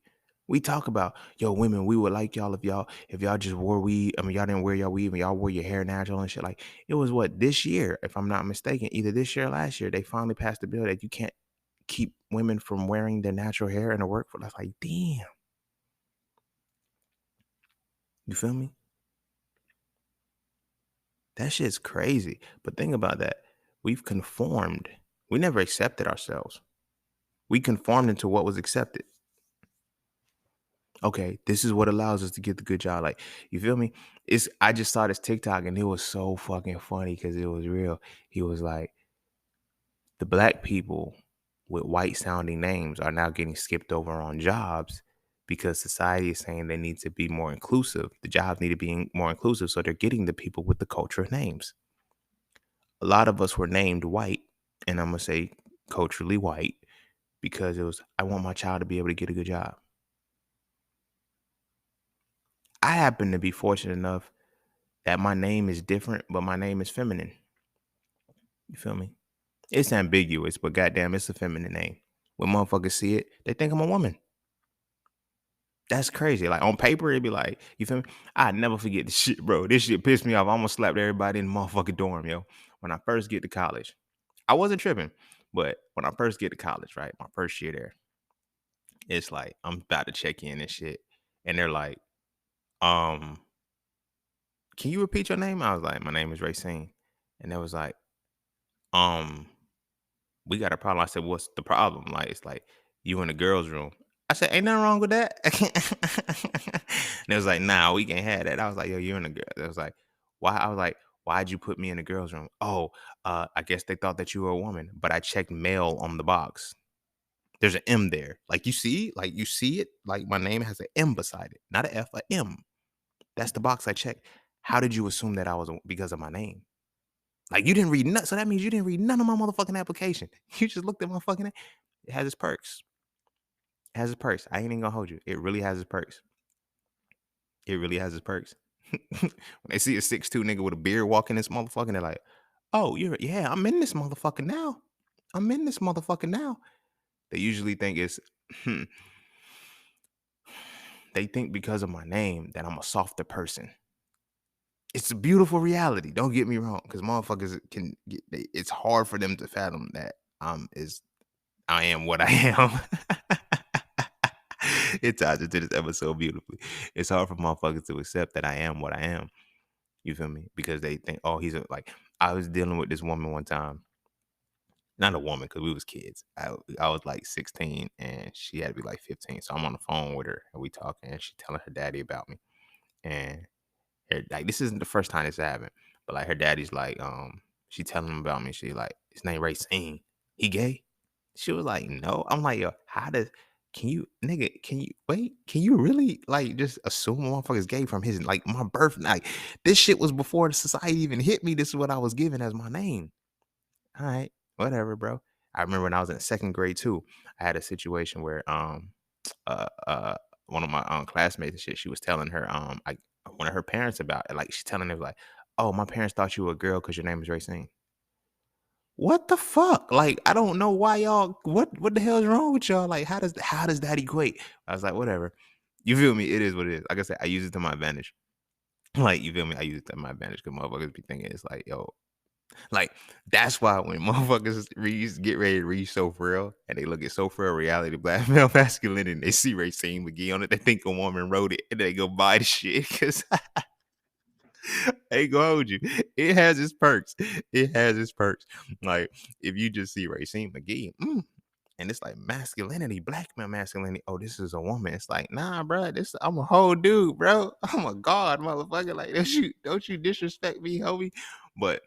We talk about, yo, women, we would like y'all if y'all just wore weave. I mean, y'all didn't wear your weave and y'all wore your hair natural and shit. Like it was what this year, if I'm not mistaken, either this year or last year, they finally passed a bill that you can't keep women from wearing their natural hair in the workforce. I was like, damn, you feel me? That shit's crazy. But think about that. We've conformed. We never accepted ourselves. We conformed into what was accepted. Okay, this is what allows us to get the good job. Like, you feel me? I just saw this TikTok and it was so fucking funny because it was real. He was like, the black people with white sounding names are now getting skipped over on jobs because society is saying they need to be more inclusive. The jobs need to be more inclusive. So they're getting the people with the culture names. A lot of us were named white, and I'm going to say culturally white, because it was, I want my child to be able to get a good job. I happen to be fortunate enough that my name is different, but my name is feminine. You feel me? It's ambiguous, but goddamn, it's a feminine name. When motherfuckers see it, they think I'm a woman. That's crazy. Like on paper, it'd be like, you feel me? I never forget this shit, bro. This shit pissed me off. I almost slapped everybody in the motherfucking dorm, yo. When I first get to college, I wasn't tripping, but when I first get to college, right, my first year there, it's like I'm about to check in and shit, and they're like, um, "Can you repeat your name?" I was like, "My name is Racine," and they was like, um. "We got a problem." I said, "What's the problem?" Like, it's like, "You in the girls' room." I said, "Ain't nothing wrong with that." And it was like, "Nah, we can't have that." I was like, "Yo, you're in the girl." It was like, "Why?" I was like, "Why'd you put me in the girls' room?" "Oh, I guess they thought that you were a woman, but I checked male on the box. There's an M there. Like you see it? Like my name has an M beside it, not an F, a M. That's the box I checked. How did you assume that I was because of my name? Like you didn't read none, so that means you didn't read none of my motherfucking application. You just looked at my fucking name. It has its perks. It has its perks. I ain't even gonna hold you. It really has its perks. It really has its perks. When they see a 6'2" nigga with a beard walking this motherfucker, they're like, "Oh, I'm in this motherfucker now. I'm in this motherfucker now." They usually think it's they think because of my name that I'm a softer person. It's a beautiful reality. Don't get me wrong, because motherfuckers it's hard for them to fathom that I am what I am. It ties into this episode beautifully. It's hard for motherfuckers to accept that I am what I am. You feel me? Because they think, oh, like, I was dealing with this woman one time. Not a woman, because we was kids. I was like 16 and she had to be like 15. So I'm on the phone with her and we talking and she telling her daddy about me. And like this isn't the first time this happened, but like her daddy's like, she telling him about me. She like, his name Racine. He gay? She was like, no. I'm like, yo, can you wait? Can you really like just assume a motherfucker's gay from his like my birth? Like this shit was before the society even hit me. This is what I was given as my name. All right, whatever, bro. I remember when I was in second grade too. I had a situation where uh uh one of my classmates and shit, she was telling her one of her parents about it. Like she's telling them like, oh, my parents thought you were a girl because your name is Racine. What the fuck? Like, I don't know why y'all what the hell is wrong with y'all? Like, how does that equate? I was like, whatever. You feel me? It is what it is. Like I said, I use it to my advantage. Like, you feel me? I use it to my advantage because motherfuckers be thinking it's like, yo, like that's why when motherfuckers get ready to read So For Real and they look at So For Real reality, black male masculinity, and they see Racine McGee on it, they think a woman wrote it and they go buy the shit because I ain't gonna hold you. It has its perks. It has its perks. Like if you just see Racine McGee, and it's like masculinity, black male masculinity. Oh, this is a woman. It's like, nah, bro. I'm a whole dude, bro. I'm a god, motherfucker. Like, don't you disrespect me, homie. But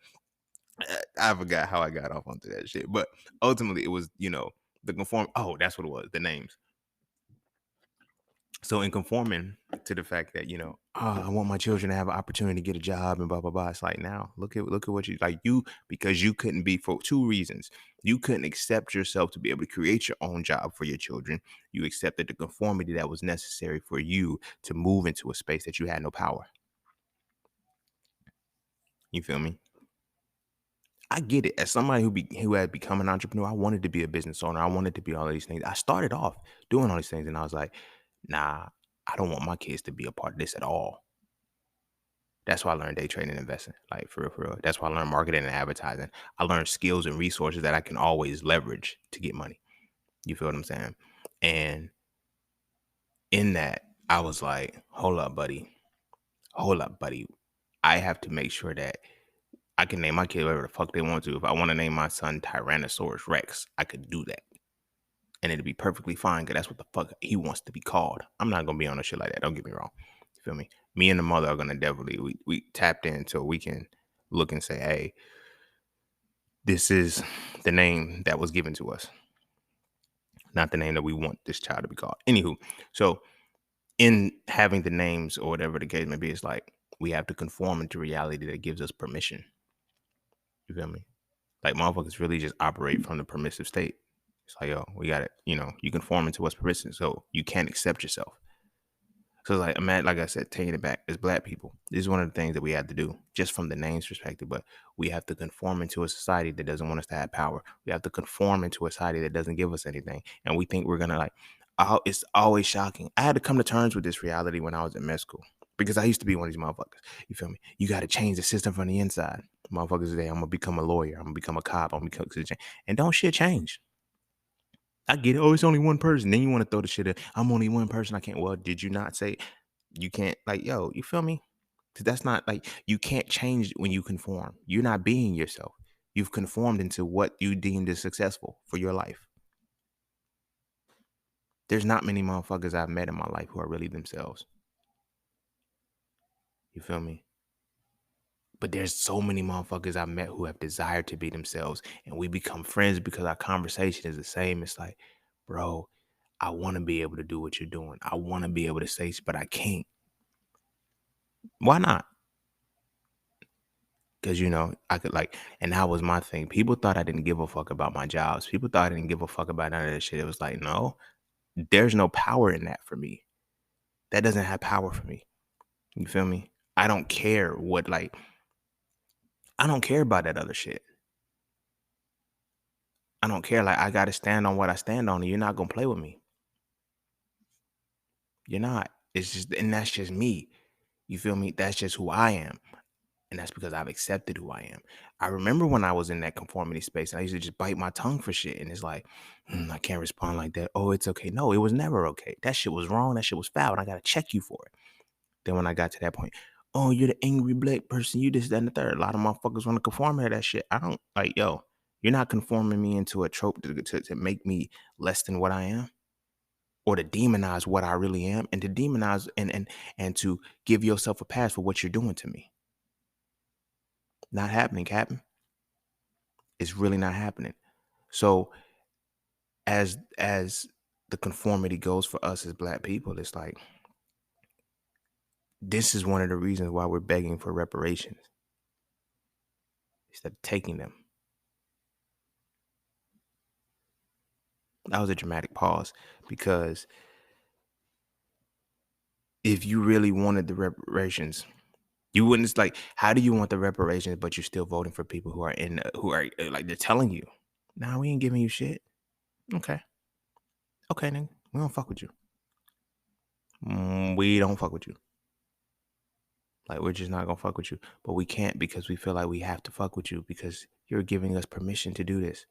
I forgot how I got off onto that shit. But ultimately, it was the conform. Oh, that's what it was. The names. So in conforming to the fact that I want my children to have an opportunity to get a job and blah blah blah. It's like now look at what you like because you couldn't be for two reasons. You couldn't accept yourself to be able to create your own job for your children. You accepted the conformity that was necessary for you to move into a space that you had no power. You feel me? I get it. As somebody who had become an entrepreneur, I wanted to be a business owner. I wanted to be all of these things. I started off doing all these things, and I was like, Nah, I don't want my kids to be a part of this at all. That's why I learned day trading and investing. Like for real, for real. That's why I learned marketing and advertising. I learned skills and resources that I can always leverage to get money. You feel what I'm saying? And in that, I was like, hold up, buddy. Hold up, buddy. I have to make sure that I can name my kid whatever the fuck they want to. If I want to name my son Tyrannosaurus Rex, I could do that. And it'd be perfectly fine because that's what the fuck he wants to be called. I'm not gonna be on a shit like that. Don't get me wrong. You feel me? Me and the mother are gonna definitely we tapped in so we can look and say, hey, this is the name that was given to us, not the name that we want this child to be called. Anywho, so in having the names or whatever the case may be, it's like we have to conform into reality that gives us permission. You feel me? Like motherfuckers really just operate from the permissive state. It's like, yo, we got it. You know, you conform into what's permissive, so you can't accept yourself. So like, imagine, like I said, taking it back as Black people, this is one of the things that we have to do, just from the name's perspective. But we have to conform into a society that doesn't want us to have power. We have to conform into a society that doesn't give us anything, and we think we're gonna like. Oh, it's always shocking. I had to come to terms with this reality when I was in med school because I used to be one of these motherfuckers. You feel me? You got to change the system from the inside. Motherfuckers today, I'm gonna become a lawyer. I'm gonna become a cop. I'm gonna become, and don't shit change. I get it. Oh, it's only one person. Then you want to throw the shit in. I'm only one person. I can't. Well, did you not say you can't? Like, yo, you feel me? Because that's not like you can't change when you conform. You're not being yourself. You've conformed into what you deemed as successful for your life. There's not many motherfuckers I've met in my life who are really themselves. You feel me? But there's so many motherfuckers I've met who have desired to be themselves, and we become friends because our conversation is the same. It's like, bro, I want to be able to do what you're doing. I want to be able to say, but I can't. Why not? Because, you know, I could like, and that was my thing. People thought I didn't give a fuck about my jobs. People thought I didn't give a fuck about none of that shit. It was like, no, there's no power in that for me. That doesn't have power for me. You feel me? I don't care what, like, I don't care about that other shit. I don't care. Like, I got to stand on what I stand on, and you're not going to play with me. You're not. It's just, and that's just me. You feel me? That's just who I am. And that's because I've accepted who I am. I remember when I was in that conformity space, I used to just bite my tongue for shit. And it's like, I can't respond like that. Oh, it's okay. No, it was never okay. That shit was wrong. That shit was foul. And I got to check you for it. Then when I got to that point, oh, you're the angry Black person. You this, that, and the third. A lot of motherfuckers want to conform to that shit. I don't like, yo, you're not conforming me into a trope to make me less than what I am, or to demonize what I really am, and to demonize and to give yourself a pass for what you're doing to me. Not happening, Captain. It's really not happening. So as the conformity goes for us as Black people, it's like this is one of the reasons why we're begging for reparations instead of taking them. That was a dramatic pause, because if you really wanted the reparations, you wouldn't. It's like, how do you want the reparations, but you're still voting for people who are who are like, they're telling you, nah, we ain't giving you shit. Okay, nigga, we don't fuck with you. We don't fuck with you. Like, we're just not gonna fuck with you. But we can't, because we feel like we have to fuck with you because you're giving us permission to do this.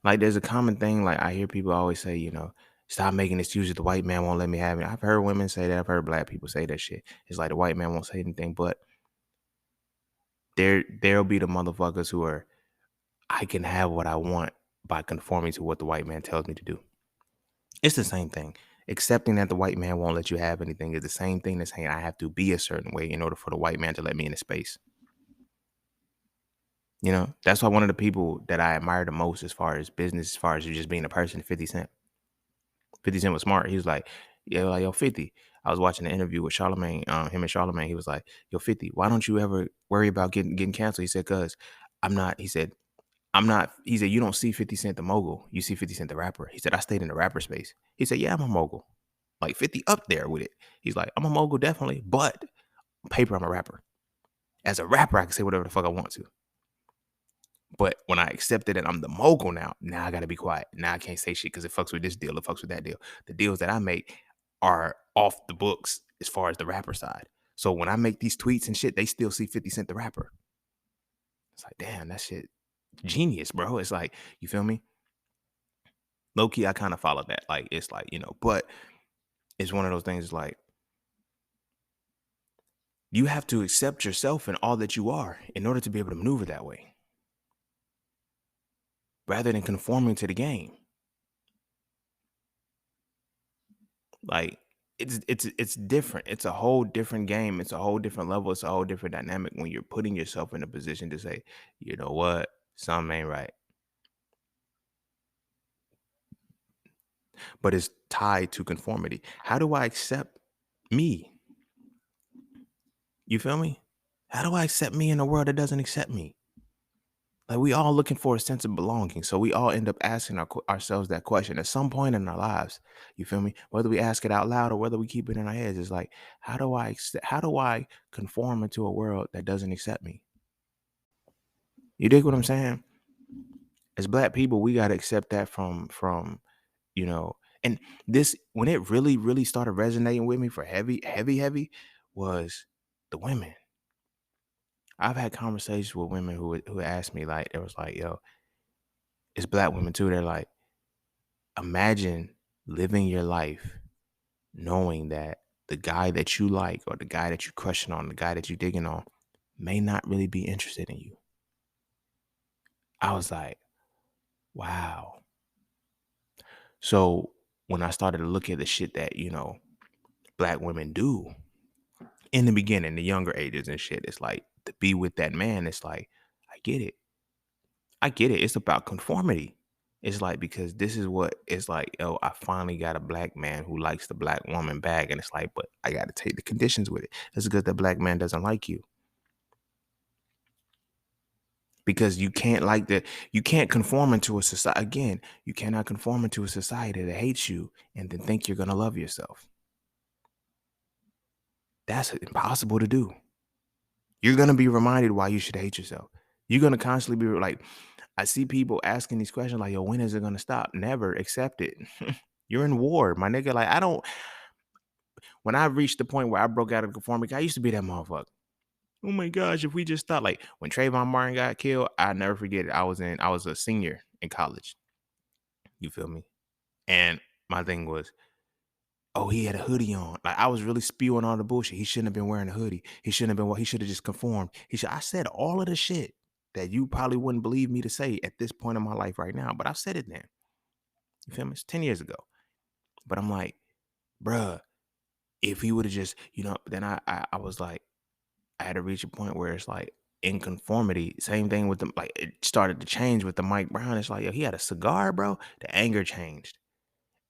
Like, there's a common thing, like I hear people always say, you know, stop making excuses. The white man won't let me have it. I've heard women say that. I've heard Black people say that shit. It's like the white man won't say anything, but there'll be the motherfuckers who are, I can have what I want by conforming to what the white man tells me to do. It's the same thing. Accepting that the white man won't let you have anything is the same thing as saying I have to be a certain way in order for the white man to let me in the space. You know, that's why one of the people that I admire the most as far as business, as far as you just being a person, 50 Cent. 50 Cent was smart. He was like, yeah, like, yo, 50. I was watching an interview with Charlemagne, him and Charlemagne. He was like, yo, 50, why don't you ever worry about getting canceled? He said, cause I'm not, he said, you don't see 50 Cent the mogul. You see 50 Cent the rapper. He said, I stayed in the rapper space. He said, yeah, I'm a mogul. Like 50 up there with it. He's like, I'm a mogul, definitely. But on paper, I'm a rapper. As a rapper, I can say whatever the fuck I want to. But when I accepted that I'm the mogul now I gotta be quiet. Now I can't say shit because it fucks with this deal, it fucks with that deal. The deals that I make are off the books as far as the rapper side. So when I make these tweets and shit, they still see 50 Cent the rapper. It's like, damn, that shit genius, bro. It's like, you feel me? Low key, I kind of follow that. Like, it's like, but it's one of those things like you have to accept yourself and all that you are in order to be able to maneuver that way rather than conforming to the game. Like it's different. It's a whole different game. It's a whole different level. It's a whole different dynamic when you're putting yourself in a position to say, you know what, something ain't right. But it's tied to conformity. How do I accept me? You feel me? How do I accept me in a world that doesn't accept me? Like we all looking for a sense of belonging. So we all end up asking ourselves that question at some point in our lives. You feel me? Whether we ask it out loud or whether we keep it in our heads, it's like, how do I conform into a world that doesn't accept me? You dig what I'm saying? As black people, we gotta accept that from you know, and this when it really, really started resonating with me for heavy was the women. I've had conversations with women who asked me, like, it was like, yo, it's black women too. They're like, imagine living your life knowing that the guy that you like or the guy that you crushing on, the guy that you digging on may not really be interested in you. I was like, wow. So when I started to look at the shit that, black women do in the beginning, the younger ages and shit, it's like to be with that man, it's like, I get it. I get it. It's about conformity. It's like because this is what it's like. Oh, I finally got a black man who likes the black woman back, and it's like, but I got to take the conditions with it. It's because the black man doesn't like you because you can't conform into a society. Again, you cannot conform into a society that hates you and then think you're gonna love yourself. That's impossible to do. You're gonna be reminded why you should hate yourself. You're gonna constantly be like, I see people asking these questions like, yo, when is it gonna stop? Never accept it. You're in war, my nigga. Like, when I reached the point where I broke out of conformity, I used to be that motherfucker. Oh my gosh, if we just thought like when Trayvon Martin got killed, I never forget it. I was a senior in college. You feel me? And my thing was, oh, he had a hoodie on. Like I was really spewing all the bullshit. He shouldn't have been wearing a hoodie. He should have just conformed. I said all of the shit that you probably wouldn't believe me to say at this point in my life right now, but I said it then. You feel me? It's 10 years ago. But I'm like, bruh, if he would have just, then I was like, I had to reach a point where it's like in conformity. Same thing with the like it started to change with the Mike Brown. It's like, yo, he had a cigar, bro. The anger changed.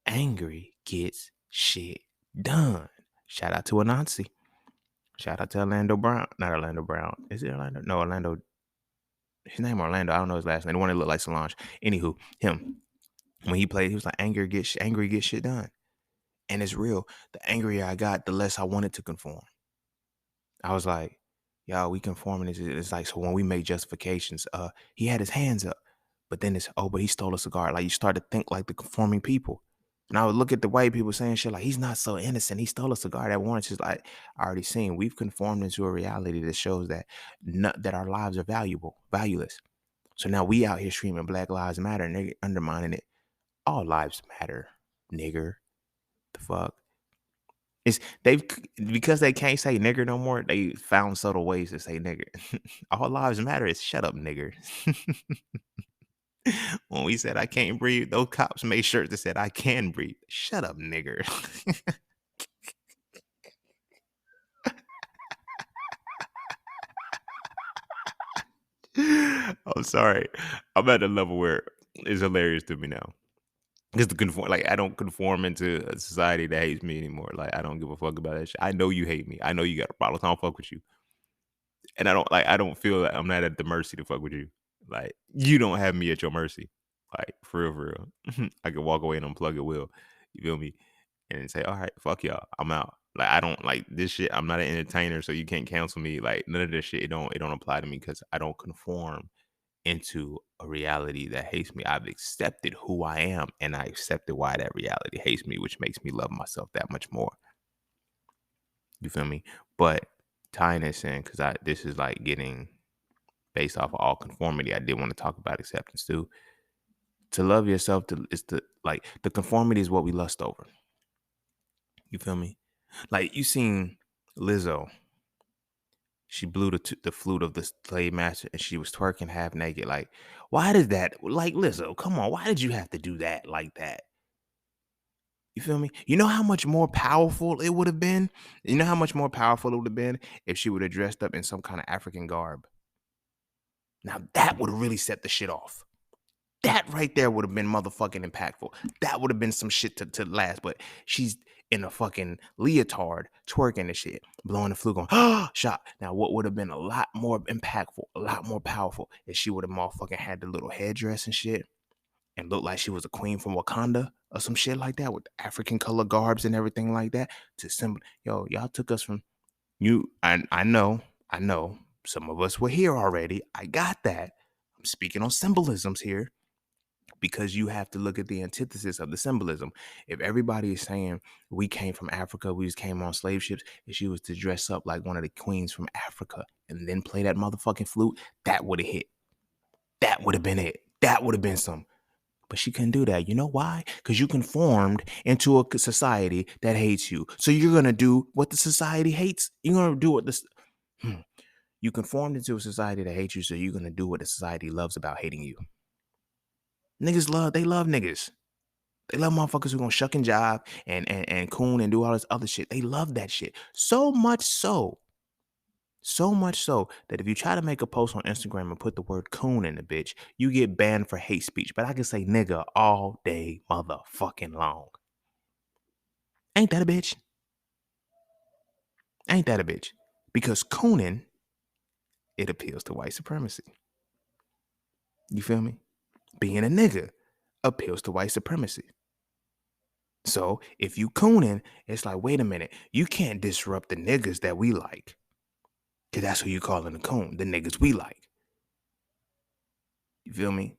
Angry gets shit done. Shout out to Anansi. Shout out to Orlando Brown. Not Orlando Brown. Is it Orlando? No, Orlando. His name Orlando. I don't know his last name. The one that looked like Solange. Anywho, him. When he played, he was like, angry gets shit done. And it's real. The angrier I got, the less I wanted to conform. I was like, y'all, we conforming. It's like, so when we make justifications, he had his hands up, but then it's, oh, but he stole a cigar. Like you start to think like the conforming people. And I would look at the white people saying shit like, he's not so innocent. He stole a cigar. That warrants just like, I already seen. We've conformed into a reality that shows that that our lives are valueless. So now we out here screaming Black Lives Matter and they're undermining it. All lives matter, nigger. The fuck? It's they've because they can't say nigger no more, they found subtle ways to say nigger. All lives matter is shut up, nigger. When we said I can't breathe, those cops made shirts that said I can breathe. Shut up, nigger. I'm sorry. I'm at a level where it's hilarious to me now. Because I don't conform into a society that hates me anymore. Like I don't give a fuck about that shit. I know you hate me. I know you got a problem. I don't fuck with you. And I don't feel like I'm not at the mercy to fuck with you. Like you don't have me at your mercy. Like for real. I could walk away and unplug it will. You feel me? And say, all right, fuck y'all. I'm out. Like I don't like this shit. I'm not an entertainer, so you can't cancel me. Like none of this shit, it don't apply to me because I don't conform into a reality that hates me. I've accepted who I am, and I accepted why that reality hates me, which makes me love myself that much more. You feel me? But tying this in, because this is like getting based off of all conformity. I did want to talk about acceptance too. To love yourself is to like the conformity is what we lust over. You feel me? Like you seen Lizzo. She blew the flute of the slave master and she was twerking half naked. Like, why did that? Like, Lizzo, come on. Why did you have to do that like that? You feel me? You know how much more powerful it would have been? You know how much more powerful it would have been if she would have dressed up in some kind of African garb? Now, that would have really set the shit off. That right there would have been motherfucking impactful. That would have been some shit to last. But she's in a fucking leotard, twerking and shit, blowing the flute, going, shot. Now, what would have been a lot more impactful, a lot more powerful, if she would have motherfucking had the little headdress and shit and looked like she was a queen from Wakanda or some shit like that with African color garbs and everything like that to symbol. Yo, y'all took us from you. I know. Some of us were here already. I got that. I'm speaking on symbolisms here because you have to look at the antithesis of the symbolism. If everybody is saying we came from Africa, we just came on slave ships, if she was to dress up like one of the queens from Africa and then play that motherfucking flute, that would have hit. That would have been it. That would have been some. But she couldn't do that. You know why? Because you conformed into a society that hates you. So you're going to do what the society hates. You're going to do what this. You conformed into a society that hates you. So you're going to do what the society loves about hating you. They love niggas. They love motherfuckers who gonna shuck and jive and coon and do all this other shit. They love that shit. So much so that if you try to make a post on Instagram and put the word coon in the bitch, you get banned for hate speech. But I can say nigga all day motherfucking long. Ain't that a bitch? Ain't that a bitch? Because cooning, it appeals to white supremacy. You feel me? Being a nigga appeals to white supremacy. So if you cooning, it's like, wait a minute, you can't disrupt the niggas that we like. Cause that's who you calling a coon, the niggas we like. You feel me?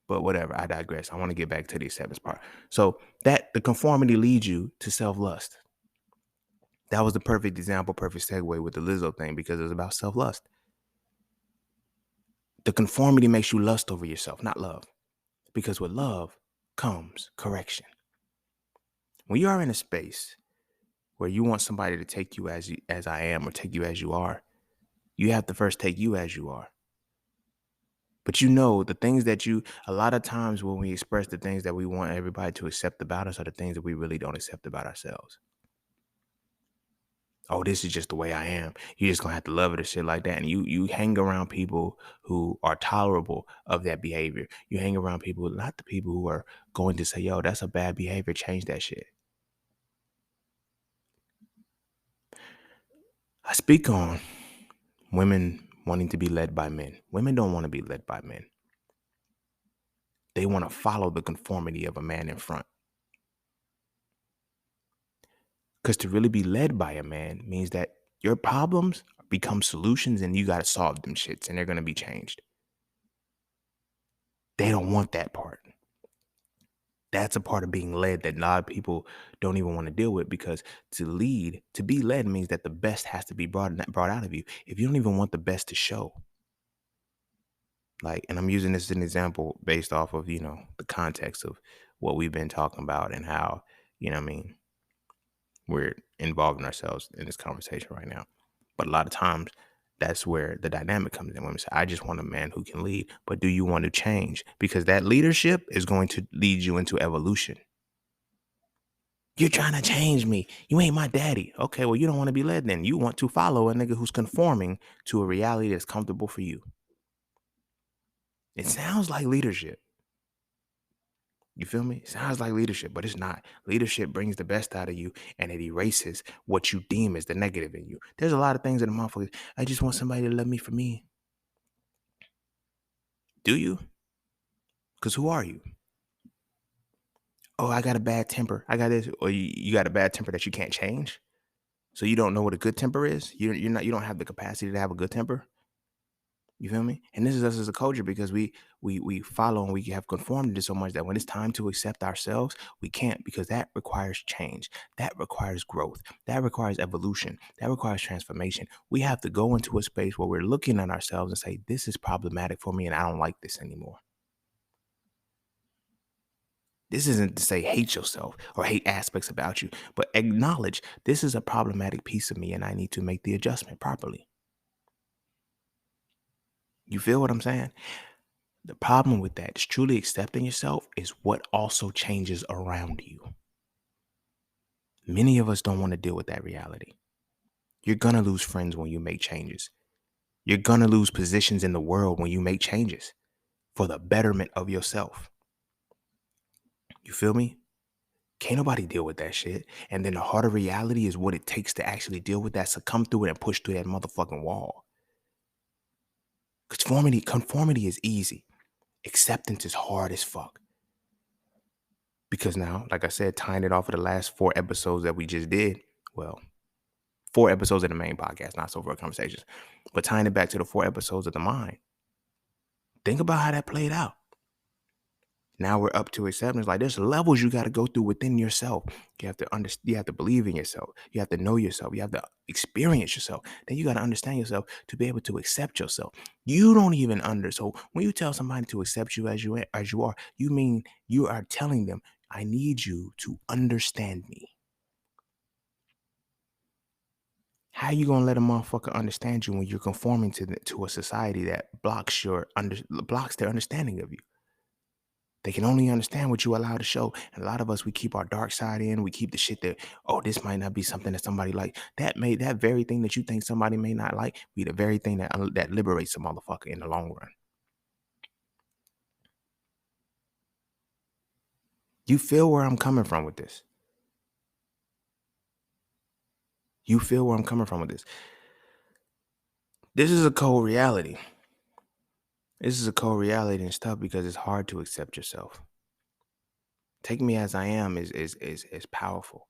But whatever, I digress. I want to get back to the acceptance part. So that the conformity leads you to self-lust. That was the perfect example, perfect segue with the Lizzo thing because it was about self-lust. The conformity makes you lust over yourself, not love. Because with love comes correction. When you are in a space where you want somebody to take you as I am or take you as you are, you have to first take you as you are. But you know, the things that a lot of times when we express the things that we want everybody to accept about us are the things that we really don't accept about ourselves. Oh, this is just the way I am. You're just gonna have to love it or shit like that. And you hang around people who are tolerable of that behavior. You hang around people, not the people who are going to say, yo, that's a bad behavior, change that shit. I speak on women wanting to be led by men. Women don't want to be led by men. They want to follow the conformity of a man in front. Because to really be led by a man means that your problems become solutions and you got to solve them shits and they're going to be changed. They don't want that part. That's a part of being led that a lot of people don't even want to deal with because to be led means that the best has to be brought out of you. If you don't even want the best to show, like, and I'm using this as an example based off of, the context of what we've been talking about and how, we're involving ourselves in this conversation right now. But a lot of times that's where the dynamic comes in. Women say, I just want a man who can lead, but do you want to change? Because that leadership is going to lead you into evolution. You're trying to change me. You ain't my daddy. Okay, well, you don't want to be led then. You want to follow a nigga who's conforming to a reality that's comfortable for you. It sounds like leadership. You feel me? It sounds like leadership, but it's not. Leadership brings the best out of you and it erases what you deem as the negative in you. There's a lot of things in the motherfuckers. I just want somebody to love me for me. Do you? Because who are you? Oh, I got a bad temper. I got this. Or you got a bad temper that you can't change. So you don't know what a good temper is. You don't have the capacity to have a good temper. You feel me? And this is us as a culture because we follow and we have conformed to so much that when it's time to accept ourselves, we can't because that requires change. That requires growth. That requires evolution. That requires transformation. We have to go into a space where we're looking at ourselves and say, this is problematic for me and I don't like this anymore. This isn't to say hate yourself or hate aspects about you, but acknowledge this is a problematic piece of me and I need to make the adjustment properly. You feel what I'm saying? The problem with that is truly accepting yourself is what also changes around you. Many of us don't want to deal with that reality. You're going to lose friends when you make changes. You're going to lose positions in the world when you make changes for the betterment of yourself. You feel me? Can't nobody deal with that shit. And then the harder reality is what it takes to actually deal with that, succumb through it and push through that motherfucking wall. Conformity is easy. Acceptance is hard as fuck. Because now, like I said, tying it off of the last 4 episodes that we just did, well, 4 episodes of the main podcast, not so for conversations, but tying it back to the 4 episodes of the mind. Think about how that played out. Now we're up to acceptance. Like there's levels you got to go through within yourself. You have to understand. You have to believe in yourself. You have to know yourself. You have to experience yourself. Then you got to understand yourself to be able to accept yourself. You don't even So when you tell somebody to accept you as you are, you mean you are telling them, "I need you to understand me." How you gonna let a motherfucker understand you when you're conforming to a society that blocks their understanding of you? They can only understand what you allow to show. And a lot of us, we keep our dark side in. We keep the shit that, oh, this might not be something that somebody like. That very thing that you think somebody may not like be the very thing that liberates a motherfucker in the long run. You feel where I'm coming from with this. You feel where I'm coming from with this. This is a cold reality. This is a cold reality and stuff because it's hard to accept yourself. Take me as I am is powerful.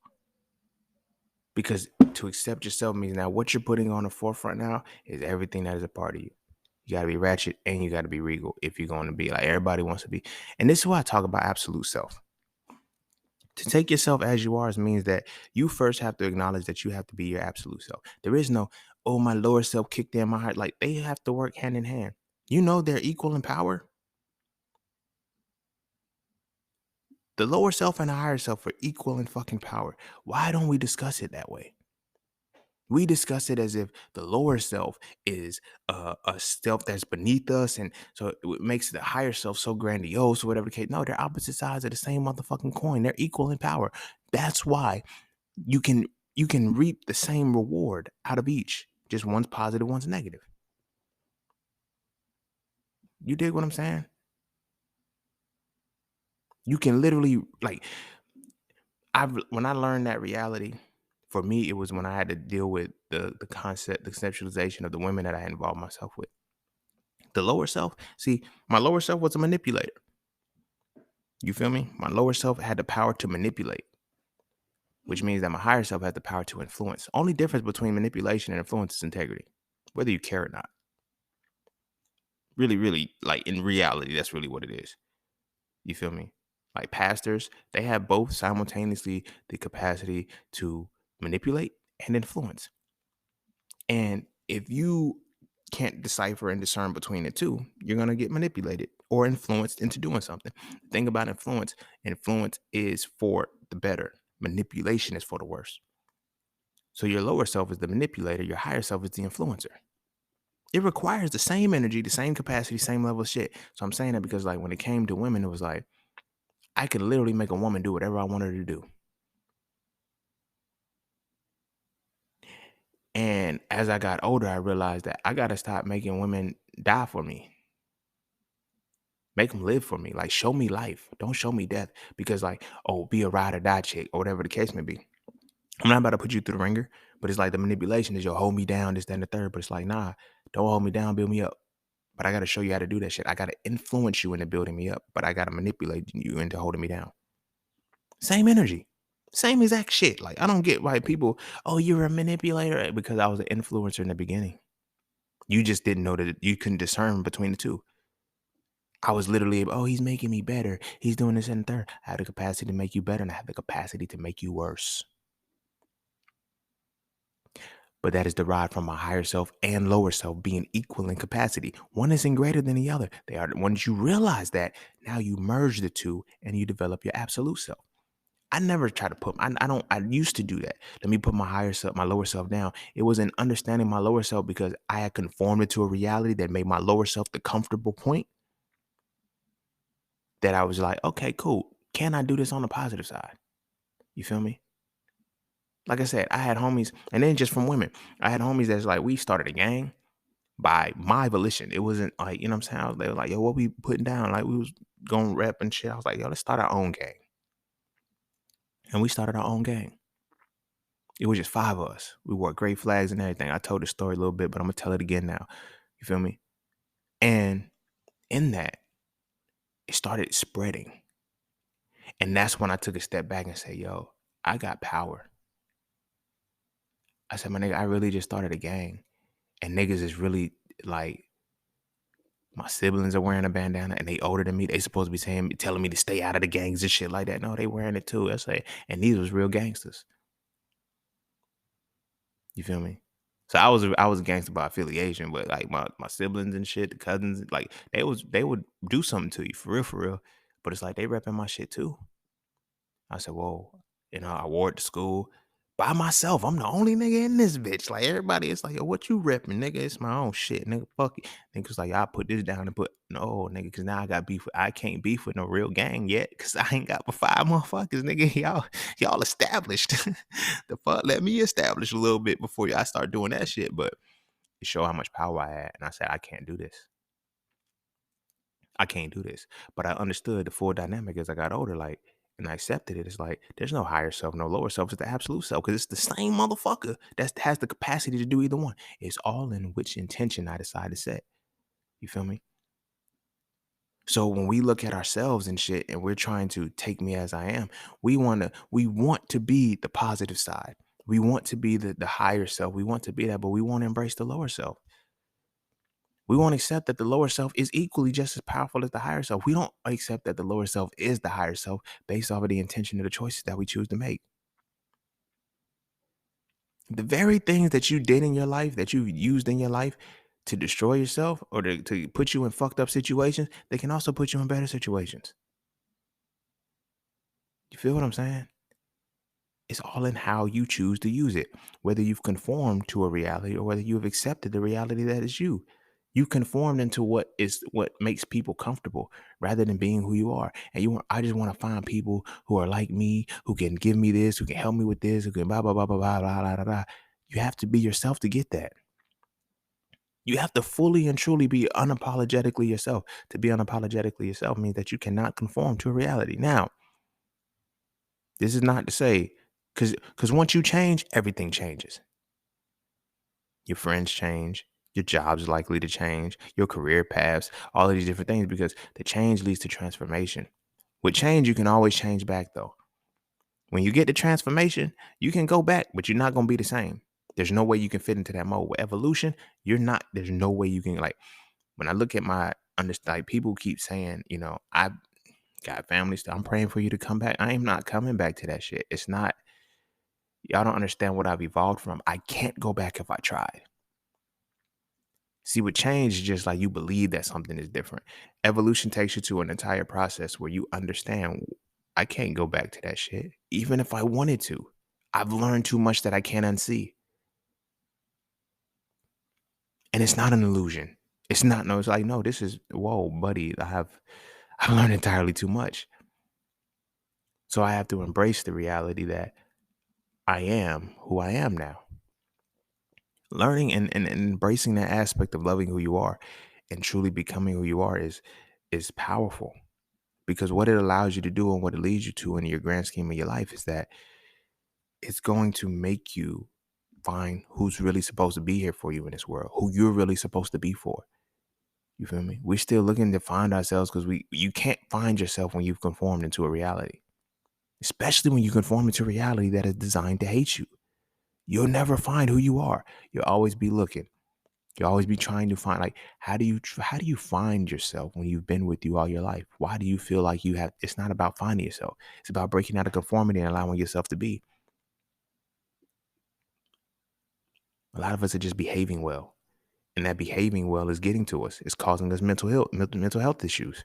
Because to accept yourself means now what you're putting on the forefront now is everything that is a part of you. You got to be ratchet and you got to be regal if you're going to be like everybody wants to be. And this is why I talk about absolute self. To take yourself as you are means that you first have to acknowledge that you have to be your absolute self. There is no, oh, my lower self kicked in my heart. Like they have to work hand in hand. You know they're equal in power. The lower self and the higher self are equal in fucking power. Why don't we discuss it that way? We discuss it as if the lower self is a self that's beneath us, and so it makes the higher self so grandiose or whatever the case. No, they're opposite sides of the same motherfucking coin. They're equal in power. That's why you can reap the same reward out of each. Just one's positive, one's negative. You dig what I'm saying? You can literally when I learned that reality, for me, it was when I had to deal with the concept, the conceptualization of the women that I involved myself with. The lower self, see, my lower self was a manipulator. You feel me? My lower self had the power to manipulate, which means that my higher self had the power to influence. Only difference between manipulation and influence is integrity, whether you care or not. Really, really, like in reality, that's really what it is. You feel me? Like pastors, they have both simultaneously the capacity to manipulate and influence. And if you can't decipher and discern between the two, you're going to get manipulated or influenced into doing something. The thing about influence is for the better. Manipulation is for the worse. So your lower self is the manipulator. Your higher self is the influencer. It requires the same energy, the same capacity, same level of shit. So I'm saying that because like when it came to women, it was like, I could literally make a woman do whatever I want her to do. And as I got older, I realized that I got to stop making women die for me. Make them live for me. Like, show me life. Don't show me death. Because, like, oh, be a ride or die chick or whatever the case may be. I'm not about to put you through the ringer, but it's like the manipulation is you'll hold me down, this, that, and the third. But it's like, nah, don't hold me down, build me up. But I got to show you how to do that shit. I got to influence you into building me up, but I got to manipulate you into holding me down. Same energy. Same exact shit. Like, I don't get why people, oh, you're a manipulator because I was an influencer in the beginning. You just didn't know that you couldn't discern between the two. I was literally, oh, he's making me better. He's doing this and the third. I have the capacity to make you better, and I have the capacity to make you worse. But that is derived from my higher self and lower self being equal in capacity. One isn't greater than the other. They are. Once you realize that, now you merge the two and you develop your absolute self. I never try to put. I don't. I used to do that. Let me put my higher self, my lower self down. It was in understanding my lower self because I had conformed it to a reality that made my lower self the comfortable point. That I was like, okay, cool. Can I do this on the positive side? You feel me? Like I said, I had homies, and then just from women, I had homies that's like, we started a gang by my volition. It wasn't like, you know what I'm saying? They were like, yo, what we putting down? Like we was going rep and shit. I was like, yo, let's start our own gang. And we started our own gang. It was just 5 of us. We wore great flags and everything. I told the story a little bit, but I'm gonna tell it again now. You feel me? And in that, it started spreading. And that's when I took a step back and said, yo, I got power. I said, my nigga, I really just started a gang. And niggas is really like, my siblings are wearing a bandana and they older than me. They supposed to be telling me to stay out of the gangs and shit like that. No, they wearing it too. That's like, and these was real gangsters. You feel me? So I was a gangster by affiliation, but like my siblings and shit, the cousins, like they would do something to you for real. But it's like they repping my shit too. I said, whoa, I wore it to school by myself. I'm the only nigga in this bitch. Like everybody, it's like, yo, what you repping, nigga? It's my own shit, nigga. Fuck it. Niggas like, I put this down and put no, nigga, because now I got beef. I can't beef with no real gang yet, because I ain't got but 5 motherfuckers, nigga. Y'all established. The fuck, let me establish a little bit before I start doing that shit. But it showed how much power I had, and I said, I can't do this. I can't do this. But I understood the full dynamic as I got older, like, and I accepted it. It's like there's no higher self, no lower self. It's the absolute self because it's the same motherfucker that has the capacity to do either one. It's all in which intention I decide to set. You feel me? So when we look at ourselves and shit, and we're trying to take me as I am, we want to be the positive side. We want to be the higher self. We want to be that, but we won't embrace the lower self. We won't accept that the lower self is equally just as powerful as the higher self. We don't accept that the lower self is the higher self based off of the intention of the choices that we choose to make. The very things that you did in your life, that you used in your life to destroy yourself or to put you in fucked up situations, they can also put you in better situations. You feel what I'm saying? It's all in how you choose to use it, whether you've conformed to a reality or whether you have accepted the reality that is you. You conformed into what makes people comfortable rather than being who you are. And I just want to find people who are like me, who can give me this, who can help me with this, who can blah blah blah blah blah blah blah blah. Blah. You have to be yourself to get that. You have to fully and truly be unapologetically yourself. To be unapologetically yourself means that you cannot conform to a reality. Now, this is not to say because once you change, everything changes. Your friends change, your job's likely to change, your career paths, all of these different things because the change leads to transformation. With change, you can always change back though. When you get the transformation, you can go back, but you're not going to be the same. There's no way you can fit into that mode. With evolution, there's no way you can, like, when I look at like people keep saying, I got family stuff. I'm praying for you to come back. I am not coming back to that shit. It's not, y'all don't understand what I've evolved from. I can't go back if I tried. See, with change is just like you believe that something is different. Evolution takes you to an entire process where you understand I can't go back to that shit, even if I wanted to. I've learned too much that I can't unsee. And it's not an illusion. It's not, no, it's like, no, this is, whoa, buddy, I've learned entirely too much. So I have to embrace the reality that I am who I am now. Learning and embracing that aspect of loving who you are and truly becoming who you are is powerful. Because what it allows you to do and what it leads you to in your grand scheme of your life is that it's going to make you find who's really supposed to be here for you in this world, who you're really supposed to be for. You feel me? We're still looking to find ourselves because you can't find yourself when you've conformed into a reality, especially when you conform into a reality that is designed to hate you. You'll never find who you are. You'll always be looking. You always be trying to find, like, how do you find yourself when you've been with you all your life? Why do you feel like you have? It's not about finding yourself. It's about breaking out of conformity and allowing yourself to be. A lot of us are just behaving well, and that behaving well is getting to us. It's causing us mental health issues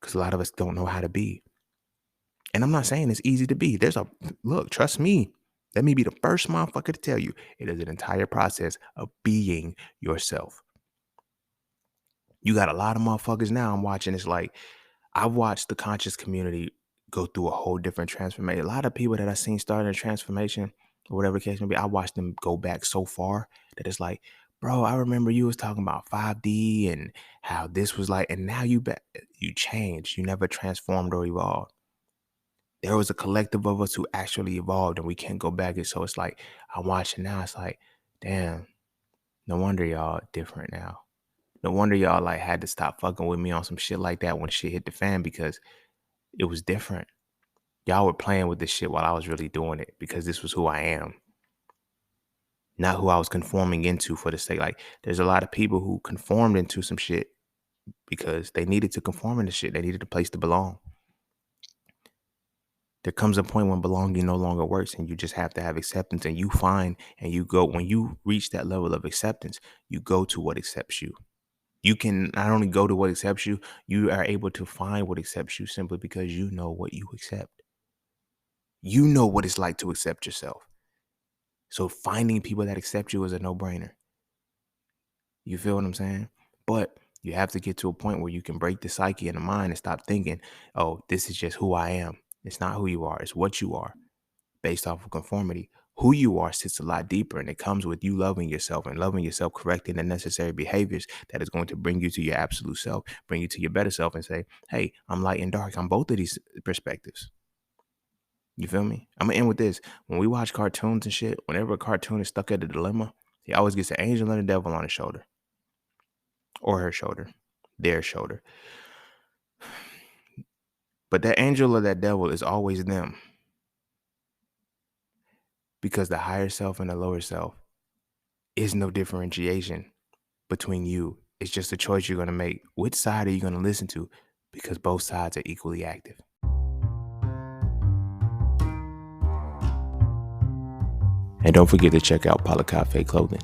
because a lot of us don't know how to be. And I'm not saying it's easy to be. Look, trust me. Let me be the first motherfucker to tell you, it is an entire process of being yourself. You got a lot of motherfuckers now I'm watching. It's like, I've watched the conscious community go through a whole different transformation. A lot of people that I've seen starting a transformation, or whatever the case may be, I watched them go back so far that it's like, bro, I remember you was talking about 5D and how this was like, and now you changed. You never transformed or evolved. There was a collective of us who actually evolved, and we can't go back. And so it's like, I'm watching now. It's like, damn, no wonder y'all different now. No wonder y'all like had to stop fucking with me on some shit like that when shit hit the fan, because it was different. Y'all were playing with this shit while I was really doing it, because this was who I am, not who I was conforming into for the sake. Like, there's a lot of people who conformed into some shit because they needed to conform into shit. They needed a place to belong. There comes a point when belonging no longer works, and you just have to have acceptance. And you find, and you go, when you reach that level of acceptance, you go to what accepts you. You can not only go to what accepts you, you are able to find what accepts you simply because you know what you accept. You know what it's like to accept yourself. So finding people that accept you is a no-brainer. You feel what I'm saying? But you have to get to a point where you can break the psyche and the mind and stop thinking, oh, this is just who I am. It's not who you are. It's what you are based off of conformity. Who you are sits a lot deeper, and it comes with you loving yourself and loving yourself, correcting the necessary behaviors that is going to bring you to your absolute self, bring you to your better self, and say, hey, I'm light and dark. I'm both of these perspectives. You feel me? I'm gonna end with this. When we watch cartoons and shit, whenever a cartoon is stuck at a dilemma, he always gets an angel and a devil on his shoulder, or her shoulder, their shoulder. But that angel or that devil is always them, because the higher self and the lower self is no differentiation between you. It's just a choice you're gonna make. Which side are you gonna listen to? Because both sides are equally active. And don't forget to check out Cafe Clothing,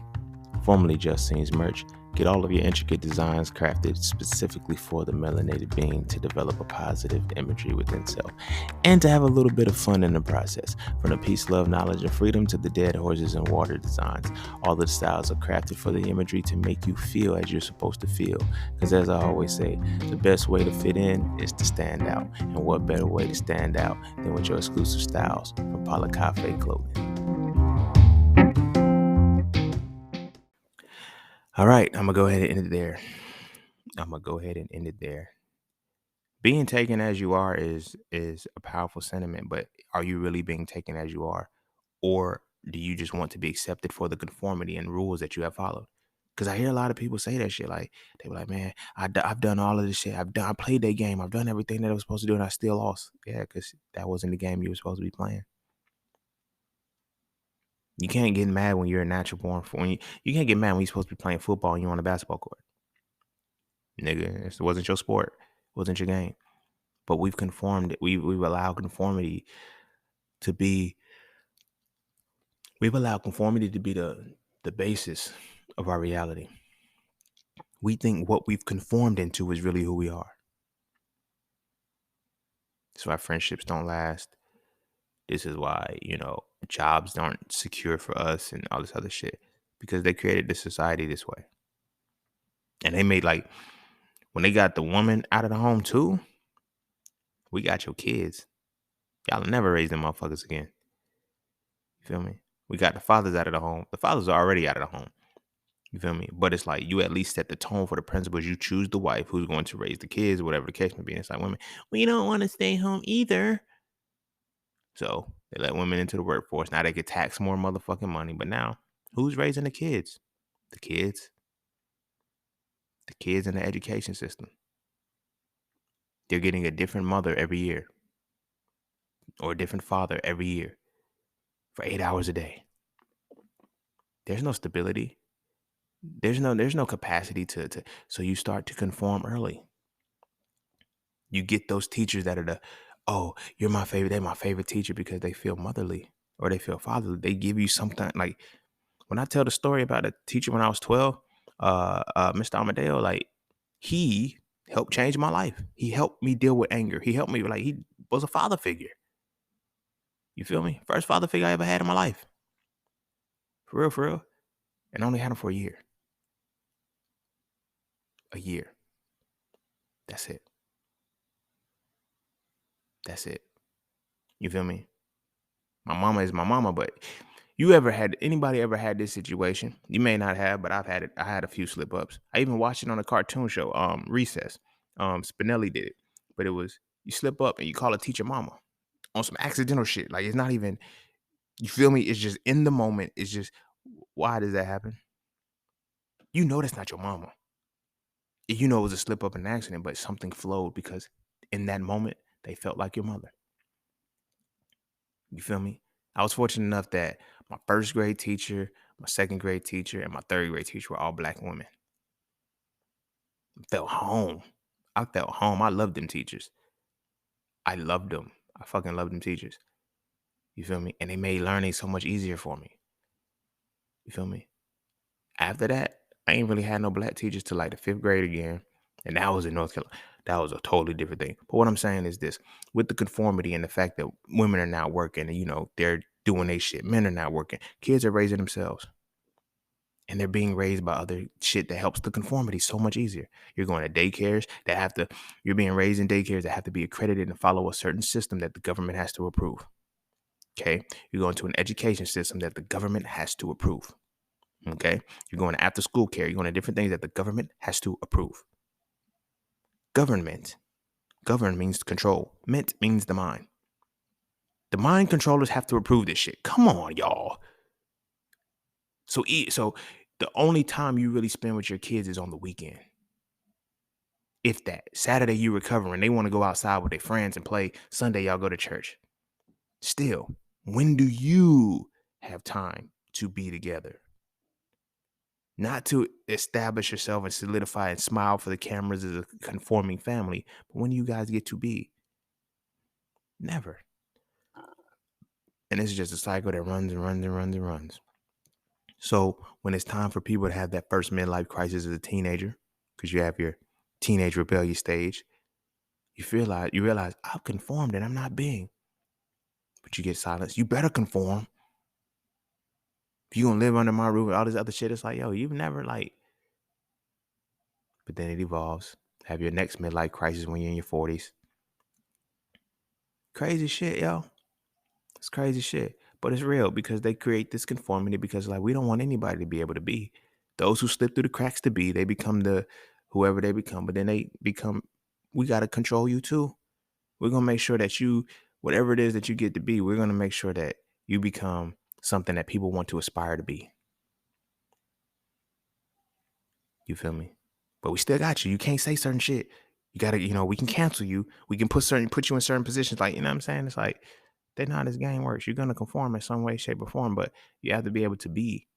formerly Just Scenes merch. Get all of your intricate designs crafted specifically for the melanated being to develop a positive imagery within self and to have a little bit of fun in the process. From the peace, love, knowledge, and freedom to the dead horses and water designs, all the styles are crafted for the imagery to make you feel as you're supposed to feel. Because as I always say, the best way to fit in is to stand out. And what better way to stand out than with your exclusive styles from Cafe Clothing. All right, I'm gonna go ahead and end it there. Being taken as you are is a powerful sentiment, but are you really being taken as you are, or do you just want to be accepted for the conformity and rules that you have followed? Because I hear a lot of people say that shit. Like, they were like, "Man, I've done all of this shit. I played that game. I've done everything that I was supposed to do, and I still lost." Yeah, because that wasn't the game you were supposed to be playing. You can't get mad when you're a natural born. You can't get mad when you're supposed to be playing football and you're on a basketball court. Nigga, it wasn't your sport. It wasn't your game. But we've conformed. We've allowed conformity to be. We've allowed conformity to be the basis of our reality. We think what we've conformed into is really who we are. That's why friendships don't last. This is why, jobs aren't secure for us and all this other shit. Because they created this society this way. And they made, like, when they got the woman out of the home too, we got your kids. Y'all never raise them motherfuckers again. You feel me? We got the fathers out of the home. The fathers are already out of the home. You feel me? But it's like, you at least set the tone for the principles. You choose the wife who's going to raise the kids, whatever the case may be. And it's like, women, we don't want to stay home either. So they let women into the workforce. Now they get taxed more motherfucking money. But now, who's raising the kids? The kids. The kids in the education system. They're getting a different mother every year, or a different father every year, for 8 hours a day. There's no stability. There's no capacity to so you start to conform early. You get those teachers that are oh, you're my favorite, they're my favorite teacher because they feel motherly or they feel fatherly. They give you something like when I tell the story about a teacher when I was 12, Mr. Amadeo, like he helped change my life. He helped me deal with anger. He helped me, like he was a father figure. You feel me? First father figure I ever had in my life. For real, for real. And I only had him for a year. A year. That's it. That's it. You feel me? My mama is my mama, but anybody ever had this situation? You may not have, but I've had it. I had a few slip ups. I even watched it on a cartoon show, Recess. Spinelli did it. But it was you slip up and you call a teacher mama on some accidental shit. Like it's not even, you feel me? It's just in the moment. It's just, why does that happen? You know that's not your mama. You know it was a slip up and accident, but something flowed because in that moment they felt like your mother. You feel me? I was fortunate enough that my first grade teacher, my second grade teacher, and my third grade teacher were all Black women. I felt home. I felt home. I loved them teachers. I loved them. I fucking loved them teachers. You feel me? And they made learning so much easier for me. You feel me? After that, I ain't really had no Black teachers till like the 5th grade again. And that was in North Carolina. That was a totally different thing. But what I'm saying is this, with the conformity and the fact that women are not working and, they're doing their shit. Men are not working. Kids are raising themselves. And they're being raised by other shit that helps the conformity so much easier. You're going to daycares you're being raised in daycares that have to be accredited and follow a certain system that the government has to approve. Okay. You're going to an education system that the government has to approve. Okay. You're going to after school care. You're going to different things that the government has to approve. Government. Govern means control. Ment means the mind. The mind controllers have to approve this shit. Come on, y'all. So the only time you really spend with your kids is on the weekend. If that. Saturday you recovering. They want to go outside with their friends and play. Sunday y'all go to church. Still, when do you have time to be together? Not to establish yourself and solidify and smile for the cameras as a conforming family, but when do you guys get to be? Never. And it's just a cycle that runs and runs and runs and runs. So when it's time for people to have that first midlife crisis as a teenager, because you have your teenage rebellious stage, you realize I've conformed and I'm not being. But you get silenced. You better conform. If you're going to live under my roof and all this other shit, it's like, yo, you've never but then it evolves. Have your next midlife crisis when you're in your 40s. Crazy shit, yo. It's crazy shit. But it's real because they create this conformity because we don't want anybody to be able to be. Those who slip through the cracks to be, they become whoever they become. But then we got to control you too. We're going to make sure that whatever it is that you get to be, we're going to make sure that you become something that people want to aspire to be. You feel me? But we still got you. You can't say certain shit. You got to, we can cancel you. We can put you in certain positions. Like, you know what I'm saying? It's like, that's not how this game works. You're going to conform in some way, shape, or form, but you have to be able to be